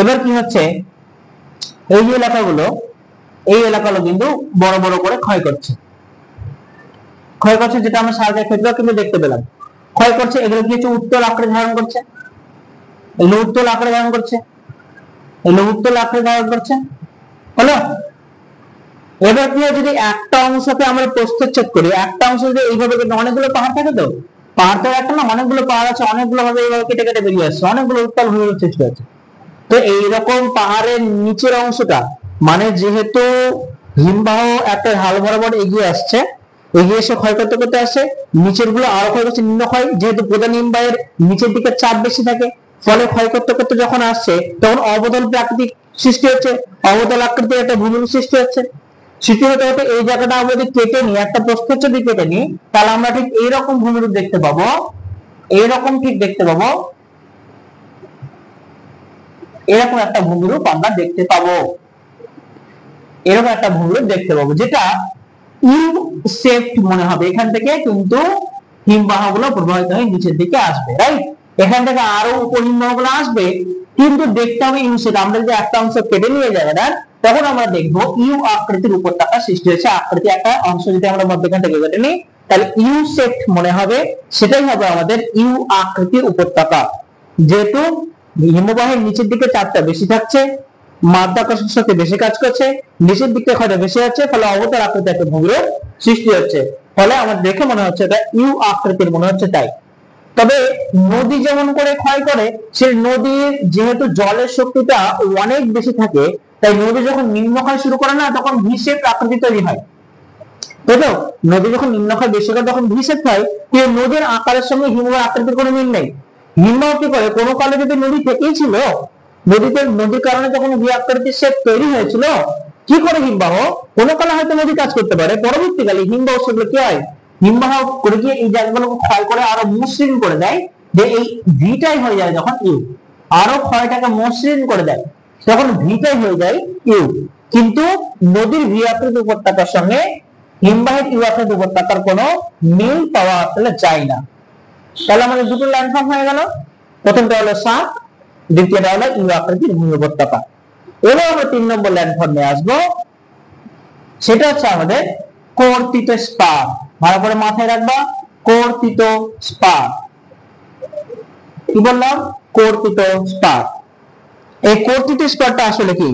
Speaker 1: এবার কি হচ্ছে, এই যে এলাকাগুলো, এই এলাকাগুলো কিন্তু বড় বড় করে ক্ষয় করছে, ক্ষয় করছে, যেটা আমরা সার্কের ক্ষেত্রেও কিন্তু দেখতে পেলাম। ক্ষয় করছে, এগুলো কি হচ্ছে? উত্তল আকারে ধারণ করছে, এগুলো উত্তল আকারে ধারণ করছে, এগুলো উত্তল আকারে ধারণ করছে, হলো। এবার কি হয়, যদি একটা অংশকে আমরা প্রস্থচ্ছেদ করি, একটা অংশ যদি এইভাবে, কিন্তু অনেকগুলো পাহাড় থাকে তো, পাহাড় তো একটা না, অনেকগুলো পাহাড় আছে, অনেকগুলো ভাবে এইভাবে কেটে কেটে বেরিয়ে আসছে, অনেকগুলো উত্তাল ভূমিরূপ সৃষ্টি হচ্ছে। তো এইরকম পাহাড়ের নিচের অংশটা, মানে যেহেতু হিমবাহ একটা ঢাল বরাবর এগিয়ে আসছে, এগিয়ে এসে ক্ষয় করতে করতে আসছে, নিচের গুলো আরো ক্ষয় করছে, নিম্ন ক্ষয়, যেহেতু প্রধান হিমবাহের নিচের দিকে চাপ বেশি থাকে, ফলে ক্ষয় করতে করতে যখন আসছে, তখন অবতল প্রাকৃতিক সৃষ্টি হচ্ছে, অবতল আকৃতির একটা ভূমিরূপ সৃষ্টি হচ্ছে। সৃষ্টি হতে হতে এই জায়গাটা আমরা যদি কেটে নিই, একটা প্রস্থচ্ছেদ যদি কেটে নিই, তাহলে আমরা ঠিক এইরকম ভূমিরূপ দেখতে পাবো, এইরকম ঠিক দেখতে পাবো, এরকম একটা ভূমিরূপ আমরা দেখতে পাবো, এরকম একটা ভূমিরূপ দেখতে পাবো, যেটা ইউ শেপড মনে হবে, এখান থেকে কিন্তু হিমবাহ গুলো প্রবাহিত হয়ে নিচের দিকে আসবে, রাইট? এখান থেকে আরো উপহিমবাহ গুলো আসবে, কিন্তু দেখতে হবে ইউ শেপ। আমরা যদি একটা অংশ কেটে নিয়ে যাই না, তখন আমরা দেখবো ইউ আকৃতির উপত্যকা সৃষ্টি হয়েছে। আকৃতি একটা অংশ যদি আমরা মধ্যখান থেকে কেটে নিই, তাহলে ইউ শেপ মনে হবে, সেটাই হবে আমাদের ইউ আকৃতির উপত্যকা। যেহেতু হিমবাহের নিচের দিকে চাপটা বেশি থাকছে, মাধ্যাকর্ষণ শক্তি বেশি কাজ করছে, নিচের দিকে ক্ষয়টা বেশি হচ্ছে, ফলে অবতল আকৃতির একটা ভূমিরূপ সৃষ্টি হচ্ছে। ফলে আমার দেখে মনে হচ্ছে এটা ইউ আকৃতির মনে হচ্ছে তাই। তবে নদী যেমন করে ক্ষয় করে, সেই নদীর যেহেতু জলের শক্তিটা অনেক বেশি থাকে, তাই নদী যখন নিম্নক্ষয় শুরু করে না, তখন ভি শেপ আকৃতি তৈরি হয়, তাই তো? নদী যখন নিম্নক্ষয় বেশি করে তখন ভি শেপ হয়, কিন্তু নদীর আকারের সঙ্গে হিমবাহ আকৃতির কোনো মিল নেই। হিমবাহ কি করে, কোনো কালে যদি নদী থেকেই ছিল, নদীর কারণে যখন ভি আকৃতির শেপ তৈরি হয়েছিল, কি করে হিমবাহ কোনো কালে হয়তো নদী কাজ করতে পারে, পরবর্তীকালে হিমবাহ সেগুলো কি হয়, হিমবাহ করে গিয়ে এই জায়গাগুলোকে ক্ষয় করে আরো মসৃণ করে দেয়, যে এই ভিটাই হয়ে যায় যখন ইউ, আরো ক্ষয়টাকে মসৃণ করে দেয়, তখন ভিটাই হয়ে যায় ইউ। কিন্তু নদীর ভি আকৃতির উপত্যকার সঙ্গে হিমবাহের ইউ আকৃতির উপত্যকার কোনো মিল পাওয়া আসলে যায় না। তাহলে আমাদের দুটো ল্যান্ডফর্ম হয়ে গেল, প্রথমটা হলো সাপ, দ্বিতীয়টা হলো ইউ আকৃতির ভূমি উপত্যকা। এবার আমরা 3 নম্বর ল্যান্ডফর্মে আসবো, সেটা হচ্ছে আমাদের কর্তিত স্পার। ভালো করে মাথায় রাখবা, কর্তিত স্পার। কি বললাম? কর্তিত স্পার। এই কর্তিত স্পারটা আসলে কি?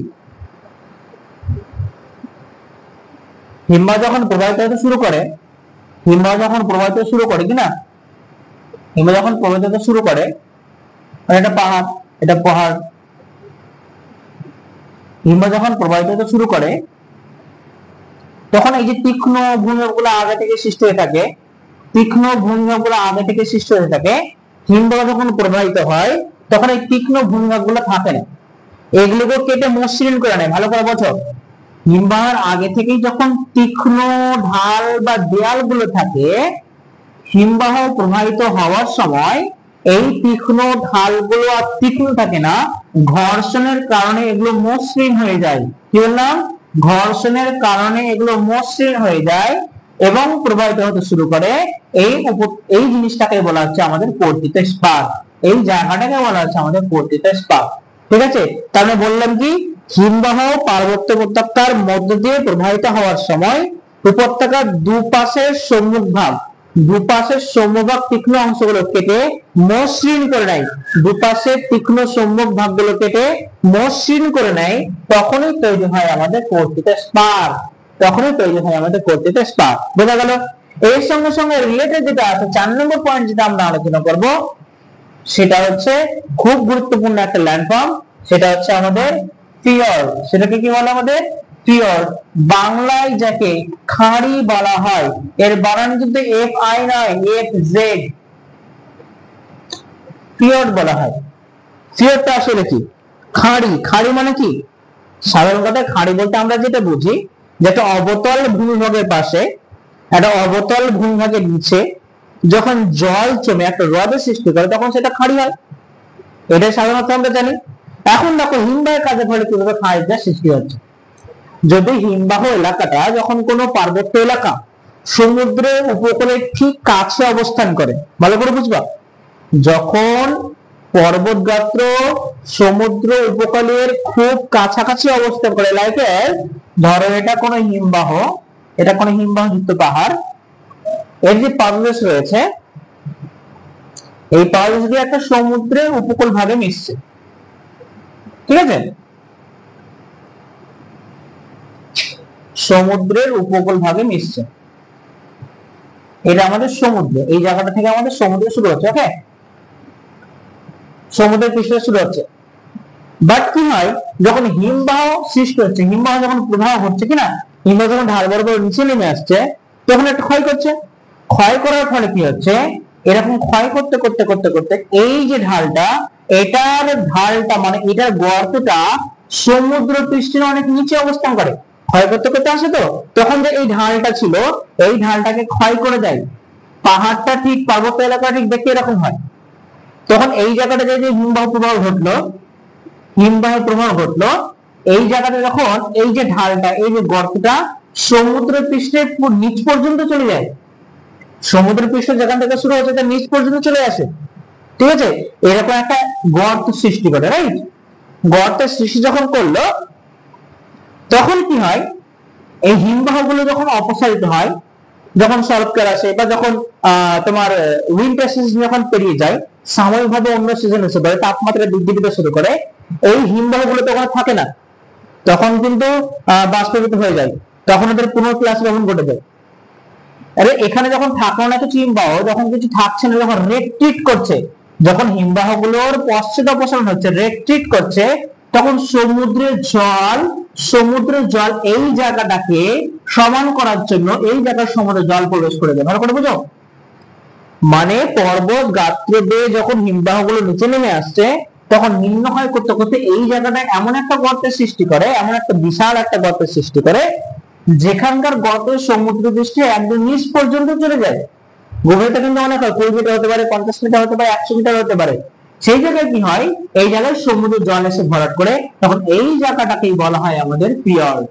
Speaker 1: হিমবাহ যখন প্রবাহিত হতে শুরু করে, হিমবাহ যখন প্রবাহিত শুরু করে কিনা, হিমবাহ যখন প্রবাহিত হতে শুরু করে, এটা পাহাড়, এটা পাহাড়, হিমবাহ যখন প্রবাহিত হতে শুরু করে, তখন এই যে তীক্ষ্ণ ভূমিগুলো আগে থেকে সৃষ্টি হয়ে থাকে, তীক্ষ্ণ ভূমিগুলো আগে থেকে সৃষ্টি হয়ে থাকে, হিমবাহ যখন প্রবাহিত হয়, তখন এই তীক্ষ্ণ ভূমিগুলো থাকে না, এগুলোকে কেটে মসৃণ করে নেয়। ভালো করে বোঝো, হিমবাহের আগে থেকেই যখন তীক্ষ্ণ ঢাল বা দেয়াল গুলো থাকে, হিমবাহ প্রবাহিত হওয়ার সময় এই তীক্ষ্ণ ঢালগুলো আর তীক্ষ্ণ থাকে না, ঘর্ষণের কারণে এগুলো মসৃণ হয়ে যায়। কি বললাম? ঘর্ষণের কারণে এগুলো মসৃণ হয়ে যায় এবং প্রবাহিত হতে শুরু করে। এই জিনিসটাকে বলা হচ্ছে আমাদের কর্তিত স্পার। এই জায়গাটাকে বলা হচ্ছে আমাদের কর্তিত স্পার। ঠিক আছে? তাহলে বললাম কি, হিমবাহ পার্বত্য উপত্যকার মধ্য দিয়ে প্রবাহিত হওয়ার সময় উপত্যকার দুপাশের সম্মুখভাগ তীক্ষ্ণ অংশগুলো কেটে মসৃণ করে নেয়, দুপাশের তীক্ষ্ণ সম্মুখ ভাগগুলো কেটে মসৃণ করে নেয়, তখনই তৈরি হয় আমাদের কর্তিত স্পার। বোঝা গেল? এর সঙ্গে সঙ্গে রিলেটেড যেটা আছে, 4 নম্বর পয়েন্ট যেটা আমরা আলোচনা করব, সেটা হচ্ছে খুব গুরুত্বপূর্ণ একটা ল্যান্ডফর্ম, সেটা হচ্ছে আমাদের ফিয়র্ড। সেটাকে কি বলে আমাদের? ফিয়র্ড। বাংলায় যাকে খাঁড়ি বলা হয়, এর বানান কিন্তু এফ আই নয়, এফ জেড, ফিয়র্ড বলা হয়। ফিয়র্ডটা আসলে কি? খাঁড়ি। খাঁড়ি মানে কি? সাধারণ কথায় খাঁড়ি বলতে আমরা যেটা বুঝি, যে একটা অবতল ভূমিভাগের পাশে, একটা অবতল ভূমিভাগের নিচে যখন জল জমে একটা হ্রদের সৃষ্টি করে, তখন সেটা খাঁড়ি হয়। এটা সাধারণত আমরা জানি। এখন দেখো হিমবাহের কাজের ফলে কিভাবে খাঁড়িটা সৃষ্টি হচ্ছে। যদি হিমবাহ এলাকাটা যখন কোনো পার্বত্য এলাকা সমুদ্রের উপকূলের ঠিক কাছে অবস্থান করে, ভালো করে বুঝবা, যখন পর্বত গাত্র সমুদ্র উপকূলের খুব কাছাকাছি অবস্থান করে, লাইক ধরো এটা কোনো হিমবাহ, এটা কোনো হিমবাহ যুক্ত পাহাড়, এর যে পাদদেশ রয়েছে, এই পাদদেশ দিয়ে একটা সমুদ্রের উপকূল ভাগে মিশছে, ঠিক আছে? সমুদ্রের উপকূল ভাগে মিশছে, এটা আমাদের সমুদ্র। এই জায়গাটা থেকে আমাদের সমুদ্র শুরু হচ্ছে, ওকে? সমুদ্রের পৃষ্ঠ শুরু হচ্ছে। বাট কি হয়, যখন হিমবাহ সৃষ্টি হচ্ছে, হিমবাহ যখন প্রবাহ হচ্ছে কিনা, হিমবাহ যখন ঢাল বরাবর নিচে নেমে আসছে, তখন একটা ক্ষয় করছে। ক্ষয় করার ফলে কি হচ্ছে, এরকম ক্ষয় করতে করতে করতে করতে এই যে ঢালটা, এটার ঢালটা মানে এটার গর্তটা সমুদ্র পৃষ্ঠের অনেক নিচে অবস্থান করে, ক্ষয় করতে করতে আসে। তো তখন যে এই ঢালটা ছিল, এই ঢালটাকে ক্ষয় করে দেয়। পাহাড়টা ঠিক, পার্বত্য এলাকা ঠিক দেখতে এরকম হয়। তখন এই জায়গাটা যে হিমবাহ প্রবাহ ঘটলো, এই জায়গাটা যখন এই যে ঢালটা, এই যে গর্তটা সমুদ্র পৃষ্ঠের নিচ পর্যন্ত চলে যায়। সমুদ্র পৃষ্ঠ যেখান থেকে শুরু হচ্ছে তার নিচ পর্যন্ত চলে আসে, ঠিক আছে। এরকম একটা গর্ত সৃষ্টি করে, রাইট। গর্তের সৃষ্টি যখন করলো তখন কি হয়, এই হিমবাহগুলো যখন অপসারিত হয়, যখন শরৎকাল আসে বা যখন তোমার উইন্টার সিজন যখন পেরিয়ে যায়, সাময়িকভাবে অন্য সিজন এসে পড়ে, তাপমাত্রা বৃদ্ধি পেতে শুরু করে, এই হিমবাহগুলো তখন থাকে না, তখন কিন্তু বাষ্পীভূত হয়ে যায়, তখন ওদের পুনঃক্লাস গ্রহণ ঘটে যায়। আরে এখানে যখন থাকলো না কিছু হিমবাহ, যখন কিছু থাকছে না, যখন রেট্রিট করছে, যখন হিমবাহগুলোর পশ্চাৎ অপসারণ হচ্ছে, রেট্রিট করছে, তখন সমুদ্রের জল এই জায়গাটাকে সমান করার জন্য এই জায়গার সমুদ্রের জল প্রবেশ করে দেয়। ভালো করে বুঝো, মানে পর্বত গাত্র বেয়ে যখন হিমবাহগুলো নিচে নেমে আসছে, তখন নিম্নক্ষয় করতে করতে এই জায়গাটা এমন একটা গর্তের সৃষ্টি করে, এমন একটা বিশাল একটা গর্তের সৃষ্টি করে, যেখানকার গর্তের সমুদ্র পৃষ্ঠে একদম নিচ পর্যন্ত চলে যায়। গভীরতা কিন্তু অনেক হয়, 20 মিটার হতে পারে, 50 মিটার হতে পারে, 100 মিটার হতে পারে। সেই জায়গায় কি হয়, এই জায়গায় সমুদ্র জল এসে ভরাট করে, তখন এই জায়গাটাকেই বলা হয় আমাদের ফিয়র্ড।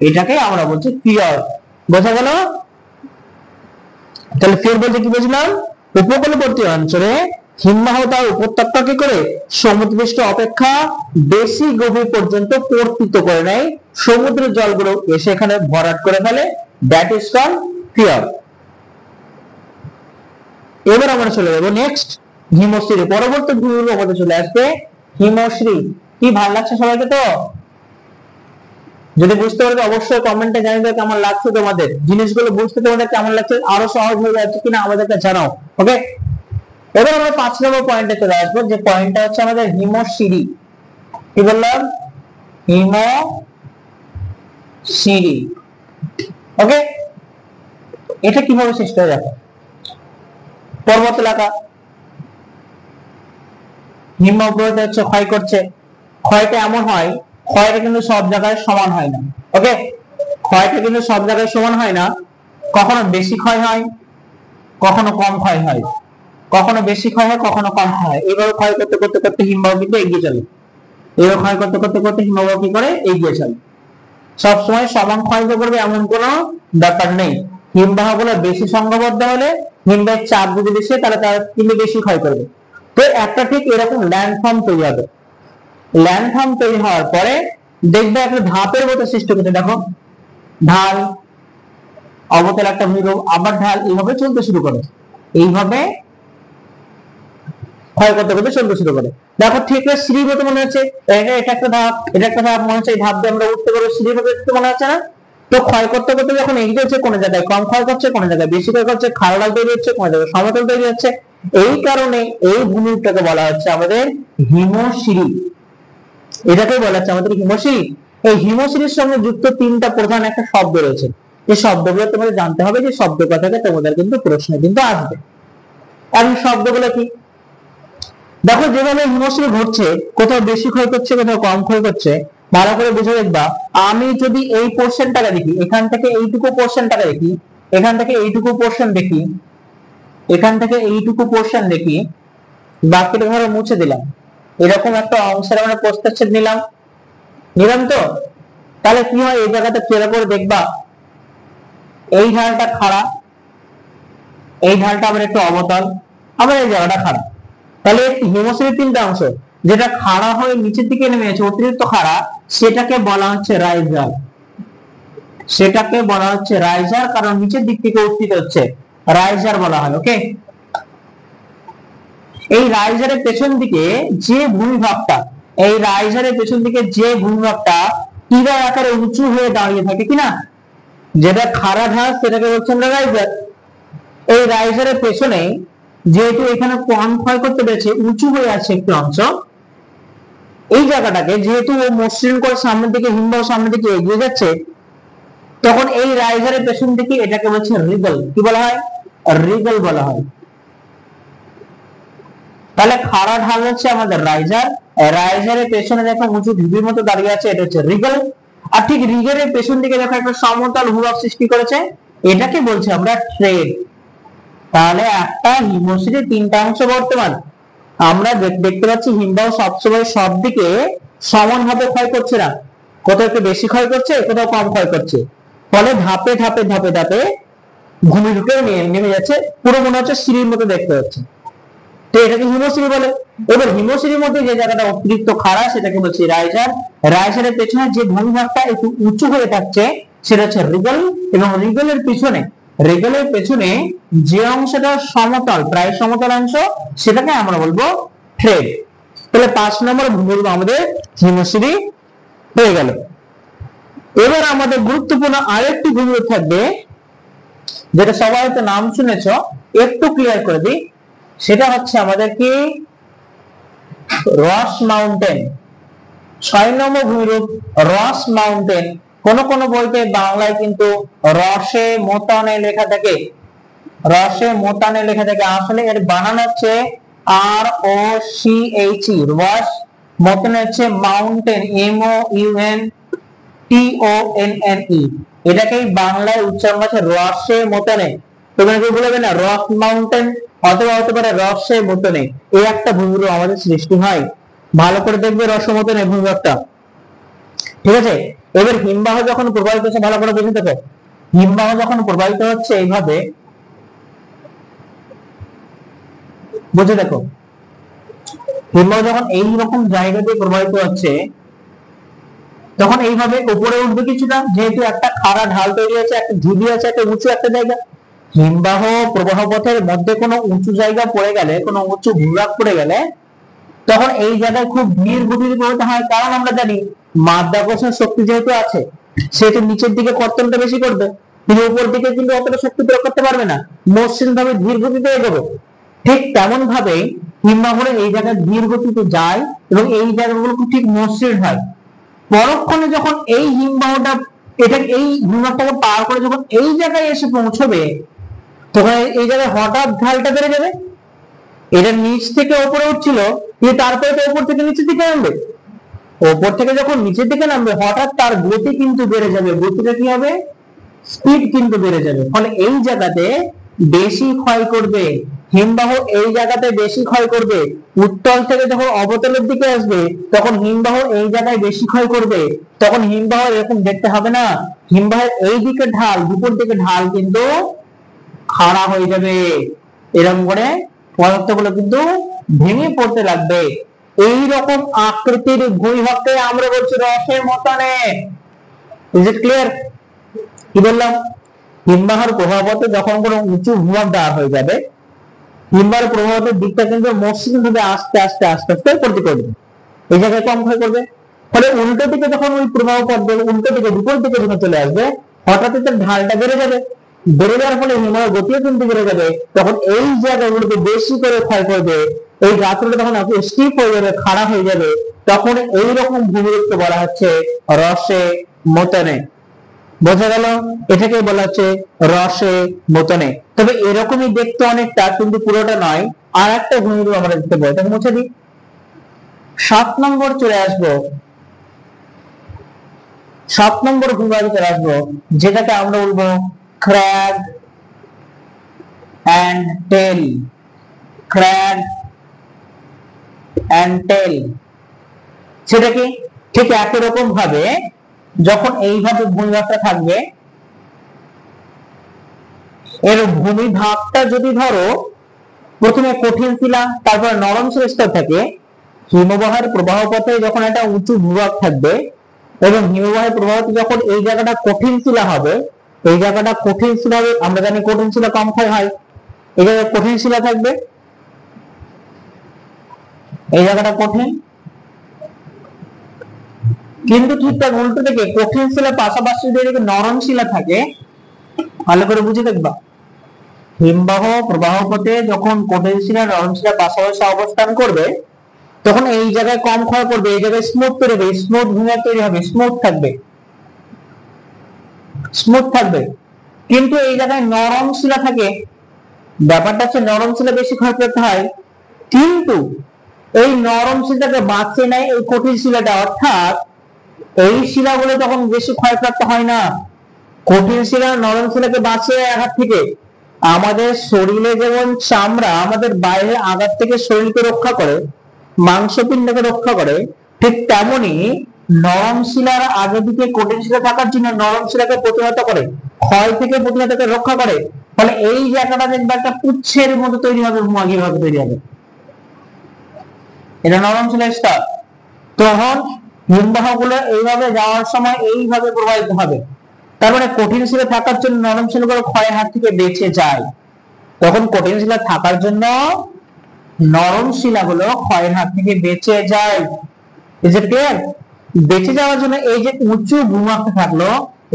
Speaker 1: এটাকে আমরা বলছি ফিয়র্ড। বোঝা গেল? তাহলে ফিয়র্ড বলতে কি বুঝলাম, উপকূলবর্তী অঞ্চলে হিমবাহ তার উপত্যকা কি করে সমুদ্রপৃষ্ঠ অপেক্ষা বেশি গভীর পর্যন্ত পর্তিত করে নেয়, সমুদ্রের জলগুলো এসে এখানে ভরাট করে ফেলে, দ্যাট ইজ কল্ড ফিয়র্ড। এবার আমরা চলে যাবো নেক্সট হিমশ্রী, পরবর্তী ভূমিরূপ আমাদের চলে আসবে হিমশ্রী। কি ভালো লাগছে সবাইকে? তো যদি বুঝতে পারবে অবশ্যই কমেন্টে জানিয়ে কেমন লাগছে তোমাদের, জিনিসগুলো বুঝতে তোমাদের কেমন লাগছে, আরো সহজ হয়ে যাচ্ছে কিনা আমাদেরকে জানাও। ওকে, এবার আমরা 5 নম্বর পয়েন্টে চলে আসবো, যে পয়েন্টটা হচ্ছে আমাদের হিমশিরি। কি বললাম? হিমশিরি। ওকে, এটা কিভাবে সৃষ্টি হয় দেখো। পর্বত এলাকা, হিমবাহ হচ্ছে ক্ষয় করছে, ক্ষয়টা এমন হয়, ক্ষয়টা কিন্তু সব জায়গায় সমান হয় না। ওকে, ক্ষয়টা কিন্তু সব জায়গায় সমান হয় না, কখনো বেশি ক্ষয় হয়, কখনো কম ক্ষয় হয়, কখনো বেশি ক্ষয় হয়, কখনো কম ক্ষয় হয়। এইভাবে ক্ষয় করতে করতে করতে হিমবাহ কিন্তু এগিয়ে চলে, এইভাবে ক্ষয় করতে করতে করতে হিমবাহ কি করে এগিয়ে চলে। সবসময় সমান ক্ষয় করবে এমন কোনো ব্যাপার নেই। হিমবাহ গুলো বেশি সংঘবদ্ধ হলে, হিমবাহের চাপ যদি বেশি হয়, তাহলে তারা কিন্তু বেশি ক্ষয় করবে। তো একটা ঠিক এরকম ল্যান্ডফর্ম তৈরি হবে, ল্যান্ডফর্ম তৈরি হওয়ার পরে দেখবে একটা ধাপের মতো সৃষ্টি করতে, দেখো ঢাল, অবতল একটা ভূমিরূপ, আবার ঢাল, এইভাবে চলতে শুরু করে, এইভাবে ক্ষয় করতে করতে চলতে শুরু করে। দেখো ঠিক শ্রীবত মনে হচ্ছে, এটা একটা ধাপ, এটা একটা ধাপ মনে হচ্ছে, এই ধাপ দিয়ে আমরা উঠতে পারবো, শ্রীবত মনে হচ্ছে না? তো ক্ষয় করতে করতে যখন এগিয়ে যাচ্ছে, কোনো জায়গায় কম ক্ষয় করছে, কোনো জায়গায় বেশি ক্ষয় করছে, খাড়া তৈরি হচ্ছে, কোনো জায়গায় সমতল তৈরি হচ্ছে। এই কারণে এই ভূমিরূপটাকে বলা হচ্ছে আমাদের হিমশিরি। এটাকে বলা হচ্ছে আমাদের হিমশিরি। এই হিমশিরির সঙ্গে যুক্ত 3টা প্রধান একটা শব্দ রয়েছে, এই শব্দগুলো তোমাদের জানতে হবে, যে শব্দটা থেকে তোমাদের কিন্তু প্রশ্ন কিন্তু আসবে। এখন শব্দগুলো কি দেখো, যেভাবে হিমশিরি ঘটছে, কোথাও বেশি ক্ষয় করছে, কোথাও কম ক্ষয় করছে, ভালো করে বুঝে দেখবা। আমি যদি এই পোর্শনটাকে দেখি, এখান থেকে এইটুকু পোর্শনটাকে দেখি, এখান থেকে এইটুকু পোর্শন দেখি, এখান থেকে এইটুকু পোর্শন দেখি, বাকিটা ধরো মুছে দিলাম, এরকম একটা অংশের আমরা প্রস্থচ্ছেদ নিলাম, নিলাম তো, তাহলে কি হয়, এই জায়গাটা চেরা করে দেখবা, এই ঢালটা খাড়া, এই ঢালটা আবার একটু অবতল, আবার এই জায়গাটা খাড়া। তাহলে হিমশিরির 3টা অংশ, যেটা খাড়া হয়ে নিচের দিকে নেমে আছে, অতিরিক্ত খাড়া, সেটাকে বলা হচ্ছে রাইজার, সেটাকে বলা হচ্ছে রাইজার, কারণ নিচের দিক থেকে উত্থিত হচ্ছে, রাইজার বলা হয়। ওকে, এই রাইজারের পেছন দিকে যে ভূমিভাগটা, এই রাইজারের পেছন দিকে যে ভূমিভাগটা তীরা আকারে উঁচু হয়ে দাঁড়িয়ে থাকে কিনা, যেটা খাড়া ঢাল, সেটাকে বলছেন রাইজার। এই রাইজারের পেছনে যেহেতু এখানে কম ক্ষয় করতে পেরেছে, উঁচু হয়ে আছে একটি অংশ, এই জায়গাটাকে যেহেতু মসৃণ করে সামনের দিকে, হিমবাহ সামনের দিকে এগিয়ে যাচ্ছে, তখন এই রাইজারের পেছন দিকে এটাকে বলছে রিগল। কি বলা হয়? রিগল বলা হয়। তাহলে খাড়া ঢাল হচ্ছে আমাদের রাইজার, রাইজারের পেছনে দেখো উঁচু ঢিবির মতো দাঁড়িয়ে আছে, এটা হচ্ছে রিগল। আর ঠিক রিগেলের পেছন দিকে দেখো একটা সমতল ভূভাগ সৃষ্টি করেছে, এটাকে বলছি আমরা ট্রেড। তাহলে একটা হিমশিরির 3টা অংশ বর্তমান। আমরা দেখতে পাচ্ছি হিমবাহ সবসময় সব দিকে সমানভাবে ক্ষয় করছে না, কোথাও একটু বেশি ক্ষয় করছে, কোথাও কম ক্ষয় করছে, ফলে ধাপে ধাপে ধাপে ধাপে ভূমি ঢুকে নেমে যাচ্ছে, পুরো মনে হচ্ছে সিঁড়ির মতো দেখতে হচ্ছে। তো এটাকে হিমশিরি বলে। এবার হিমশিরির মধ্যে যে জায়গাটা অতিরিক্ত খাড়া সেটাকে বলছি রাইজার। রাইজারের পেছনে যে ভূমিভাগটা একটু উঁচু হয়ে থাকছে সেটা হচ্ছে রিগল, এবং রিগলের পেছনে যে অংশটা সমতল, প্রায় সমতল অংশ, সেটাকে আমরা বলবো থ্রেড। তাহলে 5 নম্বর ভূমিরূপ আমাদের হিমশিরি হয়ে গেল। এবার আমাদের গুরুত্বপূর্ণ আরেকটি ভূমিরূপ থাকবে, যেটা সবাই হয়তো নাম শুনেছো, একটু ক্লিয়ার করে দিই। সেটা হচ্ছে আমাদের কি রস মাউন্টেন। 6 নম্বর ভূমিরূপ রস মাউন্টেন। কোন কোন বইতে বাংলায় কিন্তু রসে মোতানে লেখা থাকে, রসে মোতানে লেখা থাকে, আসলে এর বানান হচ্ছে ROCHE, রস, মোতানে হচ্ছে মাউন্টেন, MOUNTONNE। এটাকেই বাংলায় উচ্চারণ আছে রসে মোতানে। তোমরা কি বলবে না রস মাউন্টেন, অথবা হতে পারে রসে মোতানে, এই একটা ভূমিরূপ আমাদের সৃষ্টি হয়। ভালো করে দেখবে রসমোতনে ভূমিভাগটা, ঠিক আছে। এবার হিমবাহ যখন প্রবাহিত হচ্ছে, ভালো করে বুঝে দেখো, হিমবাহ যখন প্রবাহিত হচ্ছে এইভাবে, বুঝে দেখো, হিমবাহ যখন এইরকম জায়গা দিয়ে প্রবাহিত হচ্ছে তখন এইভাবে উপরে উঠবে কিছুটা, যেহেতু একটা খাড়া ঢাল তৈরি হয়েছে, একটা ঢিবি আছে, একটা উঁচু একটা জায়গা। হিমবাহ প্রবাহ পথের মধ্যে কোনো উঁচু জায়গা পড়ে গেলে, কোনো উঁচু ভূভাগ পড়ে গেলে, তখন এই জায়গায় খুব ধীর গতিতে প্রবাহিত হয়। কারণ আমরা জানি মাধ্যাকর্ষণ শক্তি যেহেতু আছে, সেহেতু নিচের দিকে কর্তনটা বেশি করবে, কিন্তু উপর দিকে কিন্তু অতটা শক্তি প্রয়োগ করতে পারবে না, মসৃণ ভাবে ধীর গতিতে এগোবে। ঠিক তেমন ভাবে হিমবাহের এই জায়গায় ধীর গতিতে যায় এবং এই জায়গাগুলো ঠিক মসৃণ হয়। পরক্ষণে যখন এই হিমবাহটা এই হিমবাহটাকে পার করে যখন এই জায়গায় এসে পৌঁছবে, তখন এই জায়গায় হঠাৎ ঢালটা বেড়ে যাবে। এটা নিচ থেকে উপরে উঠছিল, কিন্তু তারপরে তো উপর থেকে নিচের দিকে নামবে। উপর থেকে যখন নিচের দিকে নামবে, হঠাৎ তার গতি কিন্তু বেড়ে যাবে। গতিটা কি হবে? স্পিড কিন্তু বেড়ে যাবে। ফলে এই জায়গাতে বেশি ক্ষয় করবে হিমবাহ, এই জায়গাতে বেশি ক্ষয় করবে। উত্তল থেকে যখন অবতলের দিকে আসবে, তখন হিমবাহ এই জায়গায় বেশি ক্ষয় করবে। তখন হিমবাহ এরকম দেখতে হবে না, হিমবাহের এই দিকে ঢাল, দুপুর দিকে ঢাল কিন্তু খাড়া হয়ে যাবে। এরকম করে পদার্থগুলো কিন্তু ভেঙে পড়তে লাগবে। এই রকম আকৃতির ভূমিভাগকে আমরা বলছি রসের মতনে। Is it clear? কি বললাম? হিমবাহের প্রভাবতে যখন কোনো উঁচু ভূভাগ দেওয়া হয়ে যাবে, হিমবাহের প্রভাবের দিকটা কিন্তু মসৃণ ভাবে আস্তে আস্তে আস্তে আস্তে করতে করবে, এই জায়গায় কম ক্ষয় করবে। ফলে উল্টো দিকে যখন ওই প্রভাব পড়বে, উল্টো দিকে বিপরীত দিকে যখন চলে আসবে, হঠাৎ তার ঢালটা বেড়ে যাবে। বেড়ে যাওয়ার ফলে হিমবাহের গতিও কিন্তু বেড়ে যাবে। তখন এই জায়গাগুলোকে বেশি করে ক্ষয় করবে, এই গাছগুলো তখন স্টিপ হয়ে যাবে, খাড়া হয়ে যাবে। তখন এইরকম ভূমিরূপকে বলা হচ্ছে রসে মতনে। বোঝা গেল? এটাকে বলা হচ্ছে রসে মতনে। তবে এরকমই দেখতে অনেকটা, কিন্তু পুরোটা নয়। আর একটা ভূমিরূপ আমরা দেখতে পাই, এটাকে মুছে দিই। 7 নম্বর চলে আসবো, 7 নম্বর ভূমিরূপে চলে আসবো, যেটাকে আমরা বলবো crag and tail. Crag and tail সেটা কি? ঠিক একই রকম ভাবে যখন এইভাবে ভূমিভাগটা থাকবে, এর ভূমিভাগটা যদি ধরো প্রথমে কঠিন শিলা, তারপর নরম শিলা স্তর থাকে, হিমবাহের প্রবাহ পথে যখন একটা উঁচু ভূভাগ থাকবে এবং হিমবাহের প্রবাহতে যখন এই জায়গাটা কঠিন শিলা হবে, এই জায়গাটা কঠিন শিলা হবে, আমরা জানি কঠিন শিলা কম ক্ষয় হয়, এই জায়গায় কঠিন শিলা থাকবে, এই জায়গাটা কঠিন। কিন্তু ঠিক তার উল্টো দিকে কঠিন শিলার পাশাপাশি যদি নরম শিলা থাকে, ভালো করে বুঝে দেখবা, হিমবাহ প্রবাহ পথে যখন কঠিন শিলা নরম শিলা পাশাপাশি অবস্থান করবে, তখন এই জায়গায় কম ক্ষয় করবে, এই জায়গায় স্মুথ তৈরি হবে, স্মুথ ভূমিভাগ তৈরি হবে, স্মুথ থাকবে, স্মুথ থাকবে। কিন্তু এই জায়গায় নরম শিলা থাকে, ব্যাপারটা হচ্ছে নরম শিলা বেশি ক্ষয় করতে হয়, কিন্তু এই নরম শিলাটাকে বাঁচিয়ে নেয় এই কঠিন শিলাটা। অর্থাৎ এই শিলাগুলো তখন বেশি ক্ষয়প্রাপ্ত হয় না। কঠিন শিলা নরম শিলাকে বাঁচিয়ে আঘাত থেকে। আমাদের শরীরে যেমন চামড়া আমাদের বাইরের আঘাত থেকে শরীরকে রক্ষা করে, মাংসপিণ্ডকে রক্ষা করে, ঠিক তেমনি নরম শিলার আগে দিকে কঠিন শিলা থাকার জন্য নরম শিলাকে প্রতিহত করে, ক্ষয় থেকে প্রতিহত করে, রক্ষা করে। ফলে এই জায়গাটা দেখবে একটা পুচ্ছের মতো তৈরি হবে, ভাবে তৈরি হবে, এটা নরম শিলার স্তর। তখন হিমবাহ গুলো এইভাবে যাওয়ার সময় এইভাবে প্রবাহিত হবে। তার মানে কঠিন শিলা থাকার জন্য নরম শিলাগুলো ক্ষয়ের হাত থেকে বেঁচে যায়। তখন কঠিন শিলা থাকার জন্য নরম শিলাগুলো ক্ষয়ের হাত থেকে বেঁচে যায়। Is it clear? বেঁচে যাওয়ার জন্য এই যে উঁচু ভূমাকৃতি থাকলো,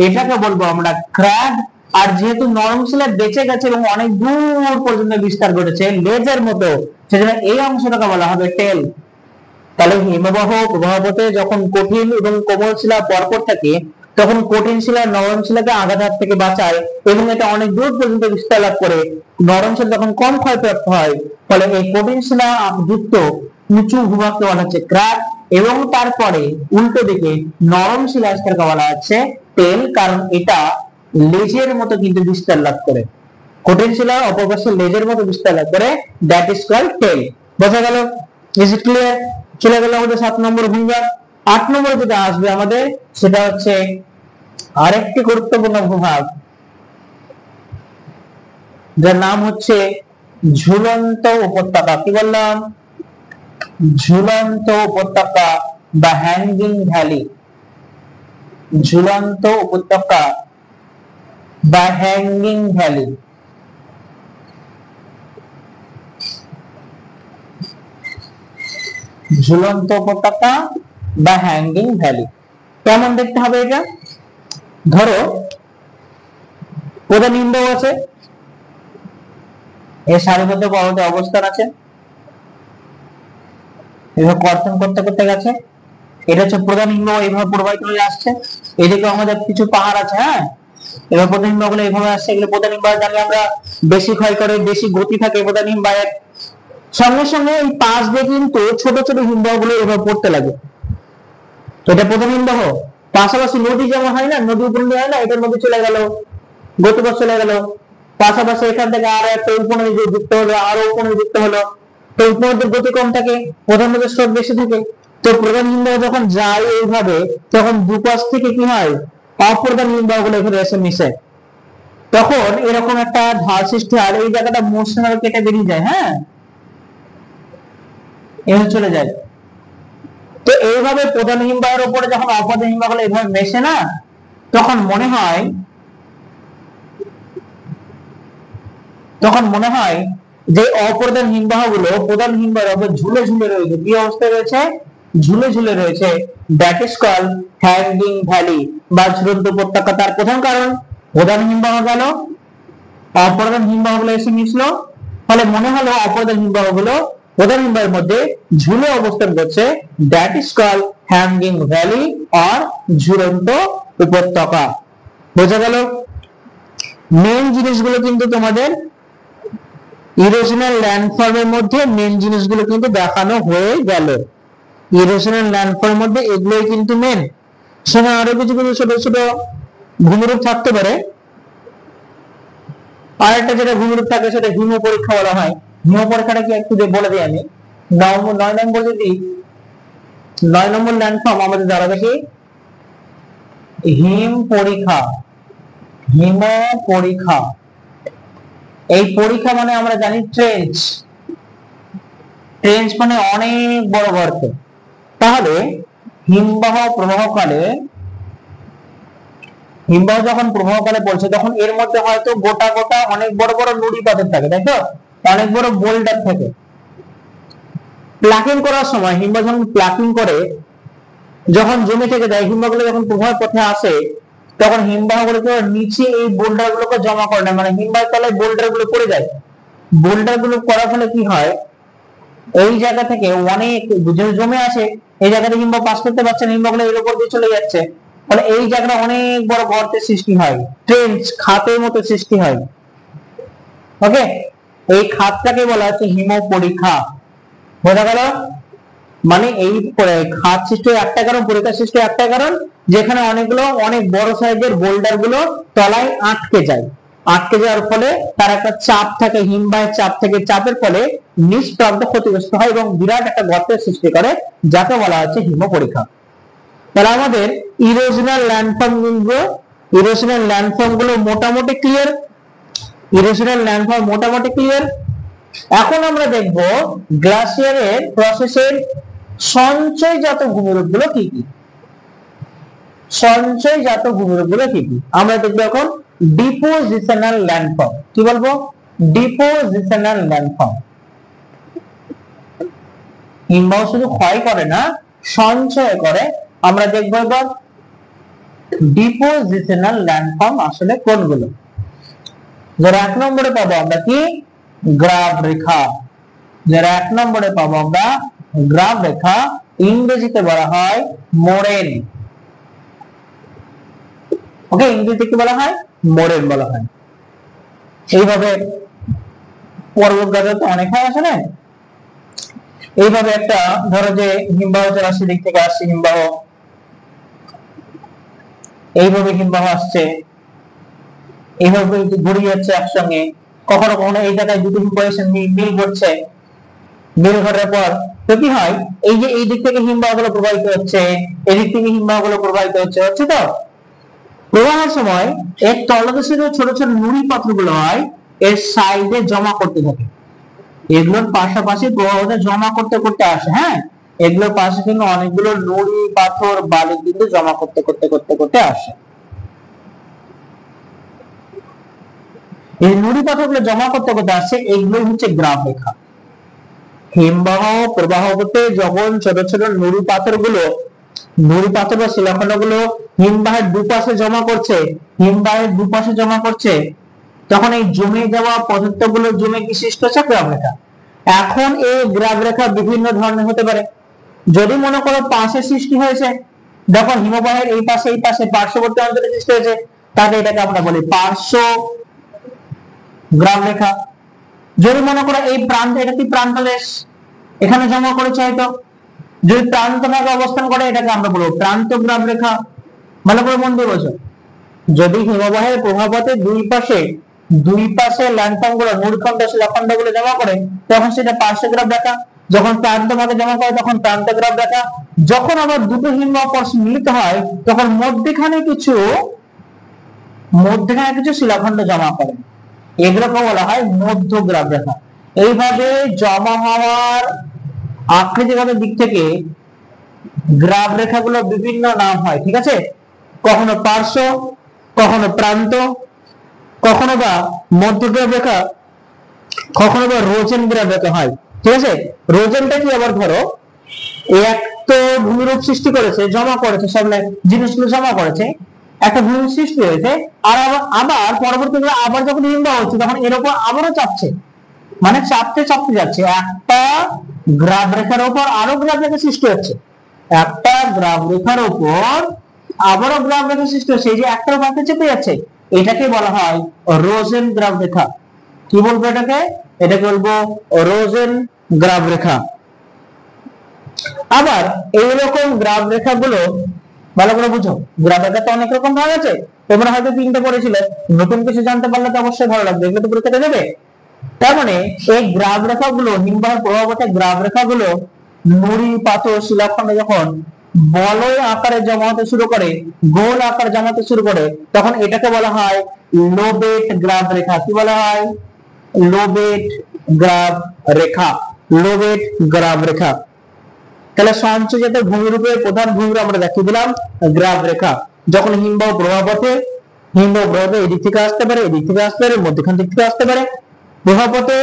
Speaker 1: এটাকে বলবো আমরা ক্র্যাগ। আর যেহেতু নরম শিলা বেঁচে গেছে এবং অনেক দূর পর্যন্ত বিস্তার ঘটেছে লেজের মতো, সেজন্য এই অংশটাকে বলা হবে টেল। তাহলে হিমবাহ প্রবাহপথে যখন কঠিন এবং কোমল শিলা পরপর থাকে, তখন কঠিন শিলা নরম শিলাকে আঘাত হাত থেকে বাঁচায় এবং এটা অনেক দূর পর্যন্ত বিস্তার লাভ করে। নরম শিলা তখন কম ক্ষয়প্রাপ্ত হয়। ফলে এই কঠিন শিলা যুক্ত উঁচু ভূভাগকে বলা হচ্ছে ক্র্যাক, এবং তারপরে উল্টো দিকে নরম শিলা স্তরকে বলা হচ্ছে টেল, কারণ এটা লেজের মতো কিন্তু বিস্তার লাভ করে। কঠিন শিলা অপর পাশে লেজের মতো বিস্তার লাভ করে, দ্যাট ইজ কল্ড টেল। বোঝা গেল? Is it clear? চলে গেল আমাদের 7 নম্বর ভূভাগ। 8 নম্বর যেটা আসবে আমাদের, সেটা হচ্ছে আরেকটি গুরুত্বপূর্ণ ভূভাগ, যার নাম হচ্ছে ঝুলন্ত উপত্যকা। কি বললাম? ঝুলন্ত উপত্যকা বা হ্যাঙ্গিং ভ্যালি। ঝুলন্ত উপত্যকা বা হ্যাঙ্গিং ভ্যালি। ঝুলন্ত উপত্যকা বা হ্যাঙ্গিং ভ্যালি কেমন দেখতে হবে এটা? ধরো প্রধান হিমবাহ আছে, এর সারিবদ্ধ পর্বতে অবস্থান আছে, এভাবে কর্তন করতে করতে গেছে, এটা হচ্ছে প্রধান হিমবাহ, এইভাবে প্রবাহিত হয়ে আসছে। এদিকে আমাদের কিছু পাহাড় আছে, হ্যাঁ, এবার প্রধান হিমবাহ গুলো এইভাবে আসছে, এগুলো প্রধান হিমবাহ জানি আমরা, বেশি ক্ষয় করে, বেশি গতি থাকে প্রধান হিমবাহের। সঙ্গে সঙ্গে এই পাশ দিয়ে কিন্তু ছোট ছোট হিমবাহ গুলো এভাবে পড়তে লাগে। তো এটা প্রধান হিমবাহ। পাশাপাশি নদী যেমন হয় না, নদী উপনদী হয় না, এটার মধ্যে চলে গেল, গতিপথ চলে গেল। পাশাপাশি এখান থেকে আরো একটা উপনদী যুক্ত হলো, আরো উপনদী যুক্ত হলো। তো উপনদীর গতি কম থাকে, প্রধান নদীর স্রোত বেশি থাকে। তো প্রধান হিমবাহ যখন যায় এইভাবে, তখন দুপাশ থেকে কি হয়, অপ্রধান হিমবাহ গুলো এখানে এসে মিশে, তখন এরকম একটা ঢাল সৃষ্টি হয়। এই জায়গাটা মোশনাল কেটে বেরিয়ে যায়, হ্যাঁ, এভাবে চলে যায়। তো এইভাবে প্রধান হিমবাহের উপরে যখন অপ্রধান হিমবাহ গুলো এইভাবে মেশে না, তখন মনে হয় যে অপ্রধান হিমবাহ গুলো প্রধান হিমবাহের উপর ঝুলে ঝুলে রয়েছে। কি অবস্থায় রয়েছে? ঝুলে ঝুলে রয়েছে। That is called hanging valley বা ঝুলন্ত উপত্যকা। তার প্রধান কারণ প্রধান হিমবাহ গেল, অপ্রধান হিমবাহ গুলো এসে মিশলো, ফলে মনে হলো অপ্রধান হিমবাহ গুলো প্রধান হিমবাহের মধ্যে ঝুলে অবস্থান করছে। That is called hanging valley অর ঝুলন্ত উপত্যকা। বোঝা গেল? মেন জিনিসগুলো কিন্তু তোমাদের ইরোশনাল ল্যান্ডফর্মের মধ্যে মেন জিনিসগুলো কিন্তু দেখানো হয়ে গেল। ইরোশনাল ল্যান্ডফর্মের মধ্যে এগুলোই কিন্তু মেন। সেখানে আরো কিছু কিছু ছোট ছোট ভূমিরূপ থাকতে পারে। আর একটা যেটা ভূমিরূপ থাকে সেটা হিম পরীক্ষা বলা হয়। হিম পরীক্ষাটা কি একটু বলে দিই আমি। 9 নম্বর যদি 9 নম্বর ল্যান্ডফর্ম আমাদের দাঁড়াবে কি হিম পরীক্ষা। হিম পরীক্ষা, এই পরীক্ষা মানে আমরা জানি ট্রেঞ্চ। ট্রেঞ্চ মানে অনেক বড় গর্ত। তাহলে হিমবাহ প্রবাহকালে, হিমবাহ যখন প্রবাহকালে পড়ছে, তখন এর মধ্যে হয়তো গোটা গোটা অনেক বড় বড় নুড়ি পাথর থাকে, তাই তো, অনেক বড় বোল্ডার থাকে। প্লাকিং করার সময় হিমবাহ যখন প্লাকিং করে, যখন জমে থেকে যায়, হিমবাহগুলো যখন প্রবাহ পথে আসে, তখন হিমবাহগুলোকে নিচে এই বোল্ডার গুলোকে জমা করে না, মানে হিমবাহের তলায় বোল্ডার গুলো পড়ে যায়। বোল্ডার গুলো পড়ার ফলে কি হয়, এই জায়গা থেকে অনেক জমে আসে, এই জায়গাতে হিমবাহ পাস করতে পারছে না, হিমবাহগুলো এর উপর দিয়ে চলে যাচ্ছে। ফলে এই জায়গাটা অনেক বড় গর্তের সৃষ্টি হয়, ট্রেঞ্চ, খাতের মতো সৃষ্টি হয়। ওকে, এই খাতটাকে বলা হচ্ছে হিম পরীক্ষা। বোঝা গেল? মানে এই খাত সৃষ্টি একটা কারণ, পরীক্ষা সৃষ্টি একটা কারণ, যেখানে অনেকগুলো অনেক বড় সাইজের বোল্ডার গুলো তলায় আটকে যায়। আটকে যাওয়ার ফলে তার একটা চাপ থাকে, হিমবাহের চাপ থেকে, চাপের ফলে নিচ প্রান্ত ক্ষতিগ্রস্ত হয় এবং বিরাট একটা গর্তের সৃষ্টি করে, যাকে বলা হচ্ছে হিম পরীক্ষা। তাহলে আমাদের ইরোশনাল ল্যান্ডফর্ম গুলো, ইরোশনাল ল্যান্ডফর্ম গুলো মোটামুটি ক্লিয়ার, ইরোশনাল ল্যান্ডফর্ম মোটামুটি ক্লিয়ার। এখন আমরা দেখব গ্লাসিয়ারের প্রসেসের সঞ্চয়জাত ভূমিরূপ গুলো কি কি, সঞ্চয়জাত ভূমিরূপ গুলো কি কি আমরা দেখব এখন। ডিপোজিশনাল ল্যান্ডফর্ম, কি বলবো? Depositional landform. হিমবাহ শুধু ক্ষয় করে না, সঞ্চয় করে। আমরা দেখব এবার ডিপোজিশনাল ল্যান্ডফর্ম আসলে কোনগুলো। যারা 1 নম্বরে পাবো আমরা কি? গ্রাব রেখা। যারা 1 নম্বরে পাবো আমরা গ্রাব রেখা, ইংরেজিতে বলা হয় মোরেন। ওকে, ইংরেজিতে কি বলা হয়? মোরেন বলা হয়। এইভাবে পর্বতগাছা তো অনেক হয় আসলে। এইভাবে একটা ধরো যে হিমবাহ জলাশয় দিক থেকে আসছে, হিমবাহ এইভাবে হিমবাহ আসছে, এইভাবে ঘুরে যাচ্ছে একসঙ্গে। কখনো কখনো এই জায়গায় দুটো হিমবাহ এসে মিল করছে, মিল ঘটার পর তো কি হয়, এই যে এই দিক থেকে হিমবাহ গুলো প্রবাহিত হচ্ছে, এদিক থেকে হিমবাহ গুলো প্রবাহিত হচ্ছে, হচ্ছে তো। প্রবাহের সময় এর তলদেশে যে ছোট ছোট নুড়ি পাথরগুলো হয়, এর সাইডে জমা করতে থাকে। এগুলোর পাশাপাশি প্রবাহটা জমা করতে করতে আসে। হ্যাঁ, এগুলোর পাশে কিন্তু অনেকগুলো নুড়ি পাথর বালি কিন্তু জমা করতে করতে করতে করতে আসে। এই নুড়ি পাথরগুলো জমা করতে করতে আসে, এইগুলোই হচ্ছে গ্রাব রেখা। হিমবাহ প্রবাহ হতে যখন ছোট ছোট নুড়ি পাথরগুলো, নুড়ি পাথর বা শিলাখণ্ডগুলো হিমবাহের দুপাশে জমা করছে, হিমবাহের দুপাশে জমা করছে, তখন এই জমে যাওয়া পদার্থগুলো জমে কি সৃষ্টি হচ্ছে? গ্রাব রেখা। এখন এই গ্রাব রেখা বিভিন্ন ধরনের হতে পারে। যদি মনে করো পাশে সৃষ্টি হয়েছে, দেখো হিমবাহের এই পাশে পার্শ্ববর্তী অঞ্চলে সৃষ্টি হয়েছে, তাহলে এটাকে আমরা বলি পার্শ্ব গ্রাব রেখা। যদি মনে করো এই প্রান্ত, এটা কি প্রান্তদেশ, এখানে জমা করেছে হয়তো, যদি প্রান্ত ভাগে অবস্থান করে এটাকে আমরা বলবো প্রান্ত গ্রাব রেখা। ভালো করে মন দিয়ে বোঝো। যদি হিমবাহের প্রভাবতে দুই পাশে ল্যান্ডফর্ম গুলো, নুড়িখণ্ড শিলাখণ্ড গুলো জমা করে, তখন সেটা পার্শ্ব গ্রাব রেখা। যখন প্রান্ত ভাগে জমা করে তখন প্রান্ত গ্রাব রেখা। যখন আবার দুটো হিমবাহ পরস্পর মিলিত হয়, তখন মধ্যখানে কিছু শিলাখণ্ড জমা করে, এগুলোকে বলা হয় মধ্য গ্রাব রেখা। এইভাবে জমা হওয়ার আকৃতিগত দিক থেকে গ্রাব রেখাগুলো বিভিন্ন নাম হয়, ঠিক আছে? কখনো পার্শ্ব, কখনো প্রান্ত, কখনো বা মধ্য গ্রাব রেখা, কখনো বা রোজেন গ্রাব রেখা হয়, ঠিক আছে? রোজেনটা কি? আবার ধরো এক তো ভূমিরূপ সৃষ্টি করেছে, জমা করেছে, সব জিনিসগুলো জমা করেছে, একটা ভূমি সৃষ্টি হয়েছে, আর আবার পরবর্তীকালে আবার যখন হিমবাহ হচ্ছে তখন এর উপর আবারও চাপছে, মানে চাপতে চাপতে যাচ্ছে, একটা গ্রাব রেখার উপর আরো গ্রাব রেখা সৃষ্টি হচ্ছে, একটা গ্রাব রেখার উপর আবারও গ্রাব রেখা সৃষ্টি হচ্ছে, এই যে একটার উপর চেপে যাচ্ছে, এটাকে বলা হয় রোজেন গ্রাব রেখা। কি বলবো এটাকে? এটাকে বলবো রোজেন গ্রাব রেখা। আবার এইরকম গ্রাব রেখাগুলো ভালো করে বুঝো, গ্রাব রেখা তো অনেক রকম ভাগ আছে, তোমরা হয়তো 3টে পড়েছিলে, নতুন কিছু জানতে পারলে তো অবশ্যই ভালো লাগবে, এগুলো তো পরীক্ষাতে দেবে। তার মানে এই গ্রাব রেখাগুলো, হিমবাহের প্রভাবতে গ্রাব রেখাগুলো নুড়ি পাথর শিলাখণ্ড যখন বলয় আকারে জমা হতে শুরু করে, গোল আকারে জমাতে শুরু করে, তখন এটাকে বলা হয় লোবেট গ্রাব রেখা। কি বলা হয়? লোবেট গ্রাব রেখা, লোবেট গ্রাব রেখা। তাহলে সঞ্চয়জাত ভূমিরূপের প্রধান ভূমিরূপ আমরা দেখিয়ে দিলাম গ্রাব রেখা। যখন হিমবাহ প্রভাবতে এদিক থেকে আসতে পারে, এদিক থেকে আসতে পারে, মধ্যখান দিক থেকে আসতে পারে, প্রভাবতে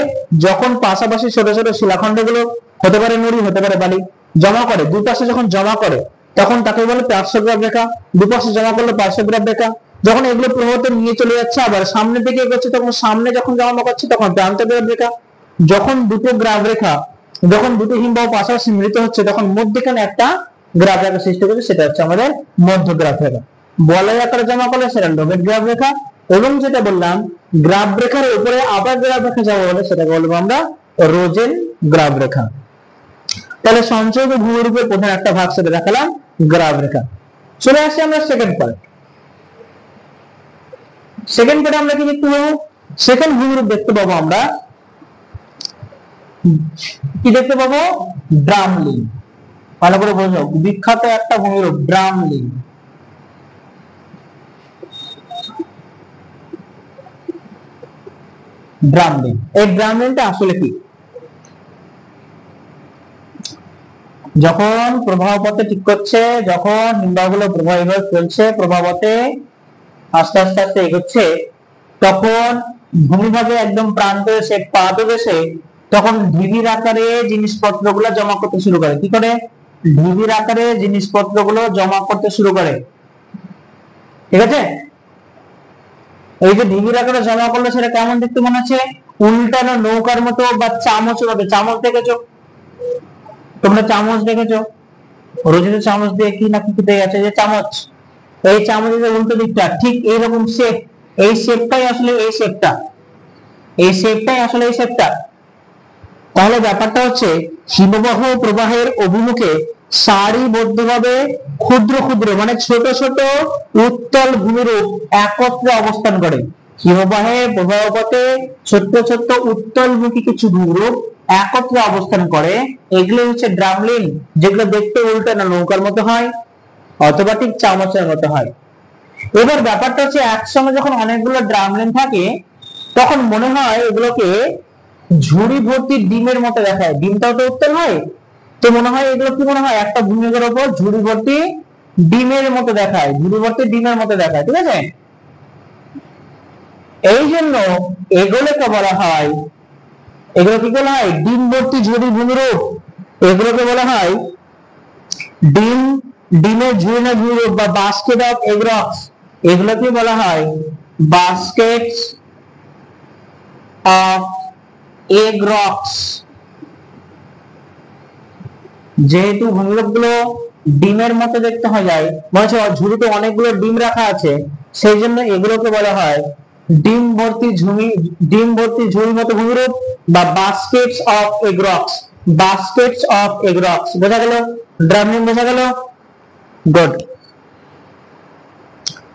Speaker 1: যখন পাশাপাশি ছোট ছোট শিলাখণ্ড গুলো হতে পারে নুড়ি, হতে পারে বালি, জমা করে, দুপাশে যখন জমা করে তখন তাকে বলে পার্শ্বগ্রাব রেখা। দুপাশে জমা করলে পার্শ্বগ্রাব রেখা। যখন এগুলো প্রভাবতে নিয়ে চলে যাচ্ছে, আবার সামনের দিকে এগোচ্ছে, তখন সামনে যখন জমা করছে তখন প্রান্তগ্রাব রেখা। যখন দুটো গ্রাব রেখা, যখন দুটো হিমবাহ পাশাপাশি মিলিত হচ্ছে, তখন মধ্যখানে একটা গ্রাব রেখা সৃষ্টি করছে, সেটা হচ্ছে আমাদের মধ্য গ্রাব রেখা। বলয় আকারে জমা করলে সেটা লোবেট গ্রাব রেখা। এবং যেটা বললাম গ্রাব রেখার উপরে আবার গ্রাব রেখা জমা হলে সেটাকে বলবো আমরা রোজেন গ্রাব রেখা। তাহলে সঞ্চয়িত ভূমিরূপের প্রধান একটা ভাগ সেটা দেখালাম গ্রাব রেখা। চলে আসছি আমরা সেকেন্ড পার্ট। সেকেন্ড পার্টে আমরা কি দেখতে পাবো? সেকেন্ড ভূমিরূপ দেখতে পাবো আমরা, কি দেখতে পাবো? ড্রামলিন। ভালো করে বোঝো, বিখ্যাত একটা ভূমিরূপ ড্রামলিন। ড্রামলিন, এই ড্রামলিনটা আসলে কি? যখন প্রবাহ পথে ঠিক করছে, যখন হিমবাহগুলো প্রবাহ চলছে, প্রবাহ পথে আস্তে আস্তে আস্তে এগোচ্ছে, তখন ভূমিভাগে একদম প্রান্ত এসে পাদদেশে তখন ঢিবির আকারে জিনিসপত্রগুলো জমা করতে শুরু করে। কি করে? ঢিবির আকারে জিনিসপত্রগুলো জমা করতে শুরু করে। ঠিক আছে? এই যে ঢিবির আকারে জমা করলো, সেটা কেমন দেখতে মনে হচ্ছে? উল্টানো নৌকার মতো বা চামচের মতো। চামচ দেখেছো তোমরা? চামচ দেখেছো? রোজিতে চামচ দিয়ে কি না কি খেতে গেছে, যে চামচ, এই চামচের যে উল্টো দিকটা ঠিক এইরকম শেপ, এই শেপটাই আসলে এই শেপটা, এই শেপটাই আসলে এই শেপটা। তাহলে ব্যাপারটা হচ্ছে হিমবাহ প্রবাহের অভিমুখে সারিবদ্ধভাবে ক্ষুদ্র ক্ষুদ্র মানে ছোট ছোট উত্তল ভূমিরূপ একত্রে অবস্থান করে। হিমবাহের প্রবাহ পথে ছোট্ট ছোট্ট উত্তলমুখী কিছু ভূমিরূপ একত্রে অবস্থান করে, এগুলো হচ্ছে ড্রামলিন, যেগুলো দেখতে উল্টানো নৌকার মতো হয় অথবা ঠিক চামচের মতো হয়। এবার ব্যাপারটা হচ্ছে একসঙ্গে যখন অনেকগুলো ড্রামলিন থাকে, তখন মনে হয় এগুলোকে ঝুড়ি ভর্তি ডিমের মতো দেখায়। ডিমটাও তো উত্তল হয়, তো মনে হয় এগুলো কি মনে হয় একটা ভূমির উপর ঝুড়ি ভর্তি ডিমের মতো দেখায়, ঝুড়ি ভর্তি ডিমের মতো দেখায়। ঠিক আছে? এই জন্য এগুলোকে বলা হয়, এগুলো কি বলা হয়? ডিম ভর্তি ঝুড়ি ভূমিরূপ। এগুলোকে বলা হয় ডিম, ডিমের ঝুড়ি না ভূমিরূপ বা বাস্কেট অফ এগ রক্স। এগুলোকে বলা হয় বাস্কেটস অফ এগ রক্স। যেহেতু ভূমিরূপ গুলো ডিমের মতো দেখতে হয়ে যায়, মনে হচ্ছে ঝুড়িতে অনেকগুলো ডিম রাখা আছে, সেই জন্য এগুলোকে বলা হয় ডিম ভর্তি ঝুড়ি, ডিম ভর্তি ঝুড়ির মতো ভূমিরূপ বা Vazquez of egg rocks. Vazquez of egg rocks বোঝা গেল? ড্রামলিন বোঝা গেল? গুড।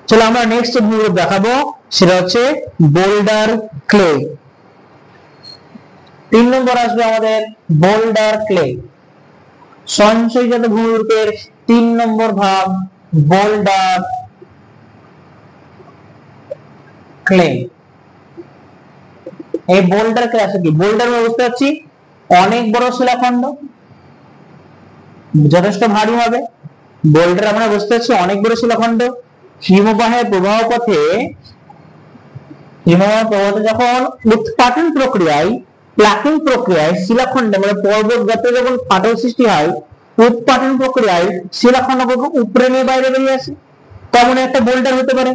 Speaker 1: চলো আমরা নেক্সট ভূমিরূপ দেখাবো, সেটা হচ্ছে বোল্ডার ক্লে। 3 নম্বর আসবে আমাদের বোল্ডার ক্লে। সঞ্চয়জাত ভূমিরূপের 3 নম্বর ভাগ বোল্ডার ক্লে। এই বোল্ডার ক্লে আছে কি? বোল্ডার বুঝতে পারছি অনেক বড় শিলাখণ্ড, যথেষ্ট ভারী হবে। বোল্ডার আমরা বুঝতে পারছি অনেক বড় শিলাখণ্ড। হিমবাহের প্রবাহ পথে, হিমবাহের প্রবাহ যখন উৎপাটন প্রক্রিয়ায়, প্লাকিং প্রক্রিয়ায় শিলাখণ্ডে মানে পর্বত গাত্রে যখন ফাটল সৃষ্টি হয়, উৎপাটন প্রক্রিয়ায় শিলাখণ্ডগুলো উপরে নিয়ে বাইরে বেরিয়ে আসে, তেমন একটা বোল্ডার হতে পারে।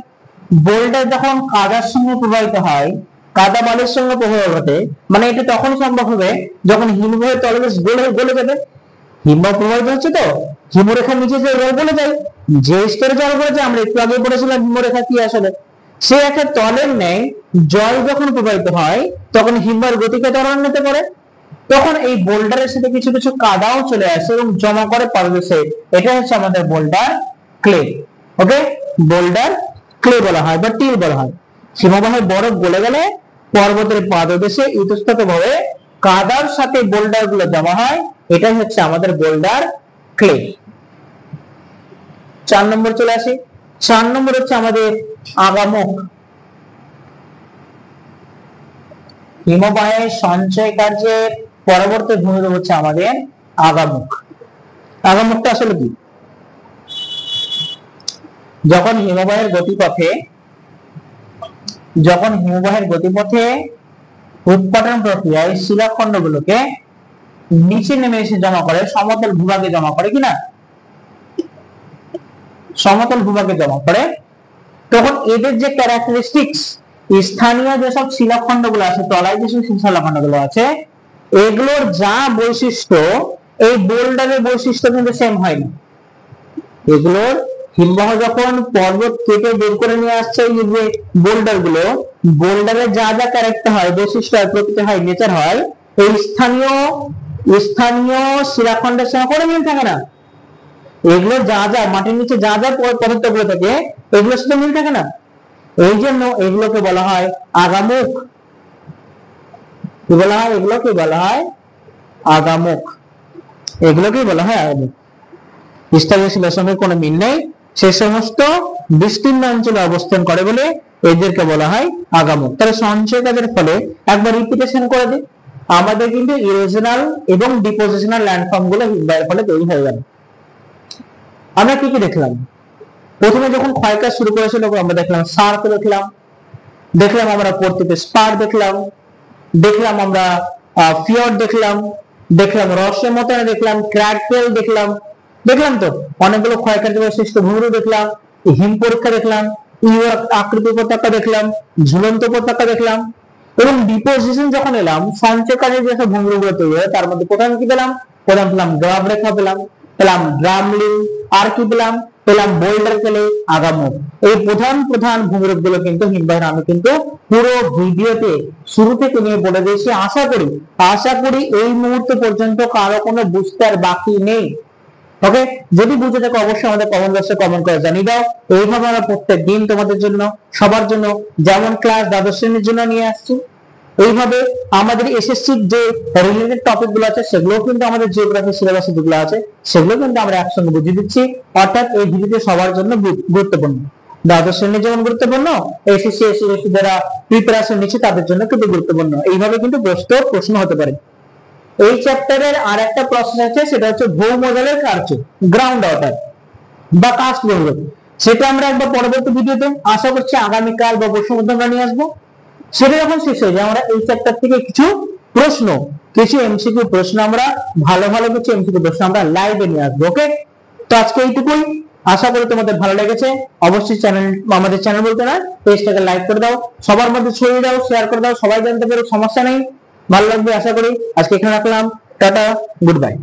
Speaker 1: বোল্ডার যখন কাদার সঙ্গে প্রবাহিত হয়, কাদা বালির সঙ্গে প্রবাহ ঘটে, মানে এটা তখন সম্ভব হবে যখন হিমবাহের তলদেশ গলে গলে যাবে। হিমবাহ প্রবাহিত হচ্ছে তো, হিমরেখার নিচে যে জল গলে যায়, যে স্তরে জল গলে যায়, আমরা একটু আগে পড়েছিলাম হিমরেখা কি আসলে, সে একটা তলের ন্যায় জল যখন প্রবাহিত হয়, তখন হিমবাহের গতিকে ত্বরান্বিত করে, তখন এই বোল্ডারের সাথে কিছু কিছু কাদাও চলে আসে এবং জমা করে পাদদেশে। এটা হচ্ছে আমাদের বোল্ডার ক্লে। ওকে, বোল্ডার ক্লে বলা হয় বা টিল বলা হয়। হিমবাহের বরফ গলে গেলে পর্বতের পাদদেশে ইতস্তত ভাবে কাদার সাথে বোল্ডার গুলো জমা হয়, এটাই হচ্ছে আমাদের বোল্ডার ক্লে। 4 নম্বর চলে আসি। 4 নম্বর হচ্ছে আমাদের আগামক। হিমবাহের সঞ্চয় কার্যের পরবর্তী ভূমিরূপ হচ্ছে আমাদের আগামুখ। আগামুখটা আসলে কি? যখন হিমবাহের গতিপথে, যখন হিমবাহের গতিপথে উৎপাটন প্রক্রিয়ায় শিলাখণ্ডগুলোকে নিচে নেমে এসে জমা করে, সমতল ভূভাগে জমা করে কিনা, সমতল ভূভাগে জমা করে, তখন এদের যে ক্যারেক্টারিস্টিক্স, স্থানীয় যেসব শিলাখণ্ডগুলো আছে, তলায় যেসব শিলাখণ্ডগুলো আছে, এগুলোর যা বৈশিষ্ট্য, এই বোল্ডারের বৈশিষ্ট্য কিন্তু সেম হয় না। এগুলোর হিমবাহ যখন পর্বত কেটে বের করে নিয়ে আসছে, এই যে বোল্ডার গুলো, বোল্ডারের যা যা ক্যারেক্টার হয়, বৈশিষ্ট্য হয়, প্রকৃতি হয়, নেচার হয়, এই স্থানীয় স্থানীয় শিলাখণ্ডের সঙ্গে কোনো মিল থাকে না। এগুলো যা যা মাটির নিচে যা যা পদার্থগুলো থাকে, এগুলোর সাথে মিল থাকে না। এই জন্য এগুলোকে বলা হয় আগামুখ। কি বলা হয়? এগুলোকে বলা হয় আগামুখ। এগুলোকে বলা হয় আগামুখ। স্থলশীলের সঙ্গে কোনো মিল নেই, সে সমস্ত বিস্তীর্ণ অঞ্চলে অবস্থান করে বলে এদেরকে বলা হয় আগামক। তাহলে সঞ্চয় কাজের ফলে একবার রিপিটেশন করে দিই, আমাদের কিন্তু ইরোশনাল এবং ডিপোজিশনাল ল্যান্ডফর্ম গুলো হিমবাহের ফলে তৈরি হয়ে গেল। আমরা কি কি দেখলাম? প্রথমে যখন ক্ষয়কাজ শুরু করেছিল আমরা দেখলাম সার্ক দেখলাম আমরা পড়তে স্পার দেখলাম আমরা ফিয়র্ড দেখলাম রসে মতন দেখলাম ক্র্যাকটেল দেখলাম তো অনেকগুলো ক্ষয়কার্য বৈশিষ্ট্য ভূমিরূপ দেখলাম, হিম পরীক্ষা দেখলাম, ইউরোপ আকৃতি উপত্যকা দেখলাম, ঝুলন্ত উপত্যকা দেখলাম। এবং ডিপোজিশন যখন এলাম, সঞ্চয় কাজের যে ভূমিরূপগুলো তৈরি হয় তার মধ্যে প্রথম কি পেলাম? প্রথম পেলাম গ্রাব রেখা, পেলাম ড্রামলিং, আর কি পেলাম বোল্ডার কেলে, আগামক। এই প্রধান ভূমিরূপ গুলো কিন্তু হিমবাহের আমি কিন্তু পুরো ভিডিওতে শুরু থেকে নিয়ে বলে দিয়েছি। আশা করি এই মুহূর্ত পর্যন্ত কারো কোনো বুঝতে আর বাকি নেই। ওকে, যদি বুঝে থাকো অবশ্যই আমাদের কমেন্ট বক্সে কমেন্ট করে জানিয়ে দাও। এইভাবে আমরা প্রত্যেক দিন তোমাদের জন্য, সবার জন্য, যেমন ক্লাস দ্বাদশ শ্রেণীর জন্য নিয়ে আসছি, এইভাবে আমাদের এসএসসির যে রিলেটেড টপিক গুলো আছে সেগুলো কিন্তু আমাদের জিওগ্রাফি সিলেবাসে যেগুলো আছে সেগুলো কিন্তু আমরা একসঙ্গে বুঝিয়ে দিচ্ছি। অর্থাৎ এই ভিডিওটি সবার জন্য গুরুত্বপূর্ণ, দ্বাদশ শ্রেণীর যেমন গুরুত্বপূর্ণ, এসএসসি এসএসসি যারা প্রিপারেশন নিচ্ছে তাদের জন্য কিন্তু গুরুত্বপূর্ণ। এইভাবে কিন্তু প্রশ্ন হতে পারে। এই চ্যাপ্টারের আর একটা প্রসেস আছে, সেটা হচ্ছে ভৌমজলের কার্য, গ্রাউন্ড ওয়াটার বা কাস্ট ভূমিরূপ। সেটা আমরা একবার পরবর্তী ভিডিওতে আশা করছি আগামীকাল বা পরশু মধ্যে আমরা নিয়ে আসবো। সেটা যখন শেষ হয়ে যায় আমরা এই চ্যাপ্টার থেকে কিছু এমসিকিউ প্রশ্ন আমরা ভালো কিছু এমসিকিউ প্রশ্ন আমরা লাইভে নিয়ে আসবো। ওকে, তো আজকে এইটুকুই। আশা করি তোমাদের ভালো লেগেছে। অবশ্যই আমাদের চ্যানেল বলতে না, পেজটাকে লাইক করে দাও, সবার মধ্যে ছড়িয়ে দাও, শেয়ার করে দাও, সবাই জানতে পারো, সমস্যা নেই, ভালো লাগবে আশা করি। আজকে এখানে রাখলাম, টাটা, গুড বাই।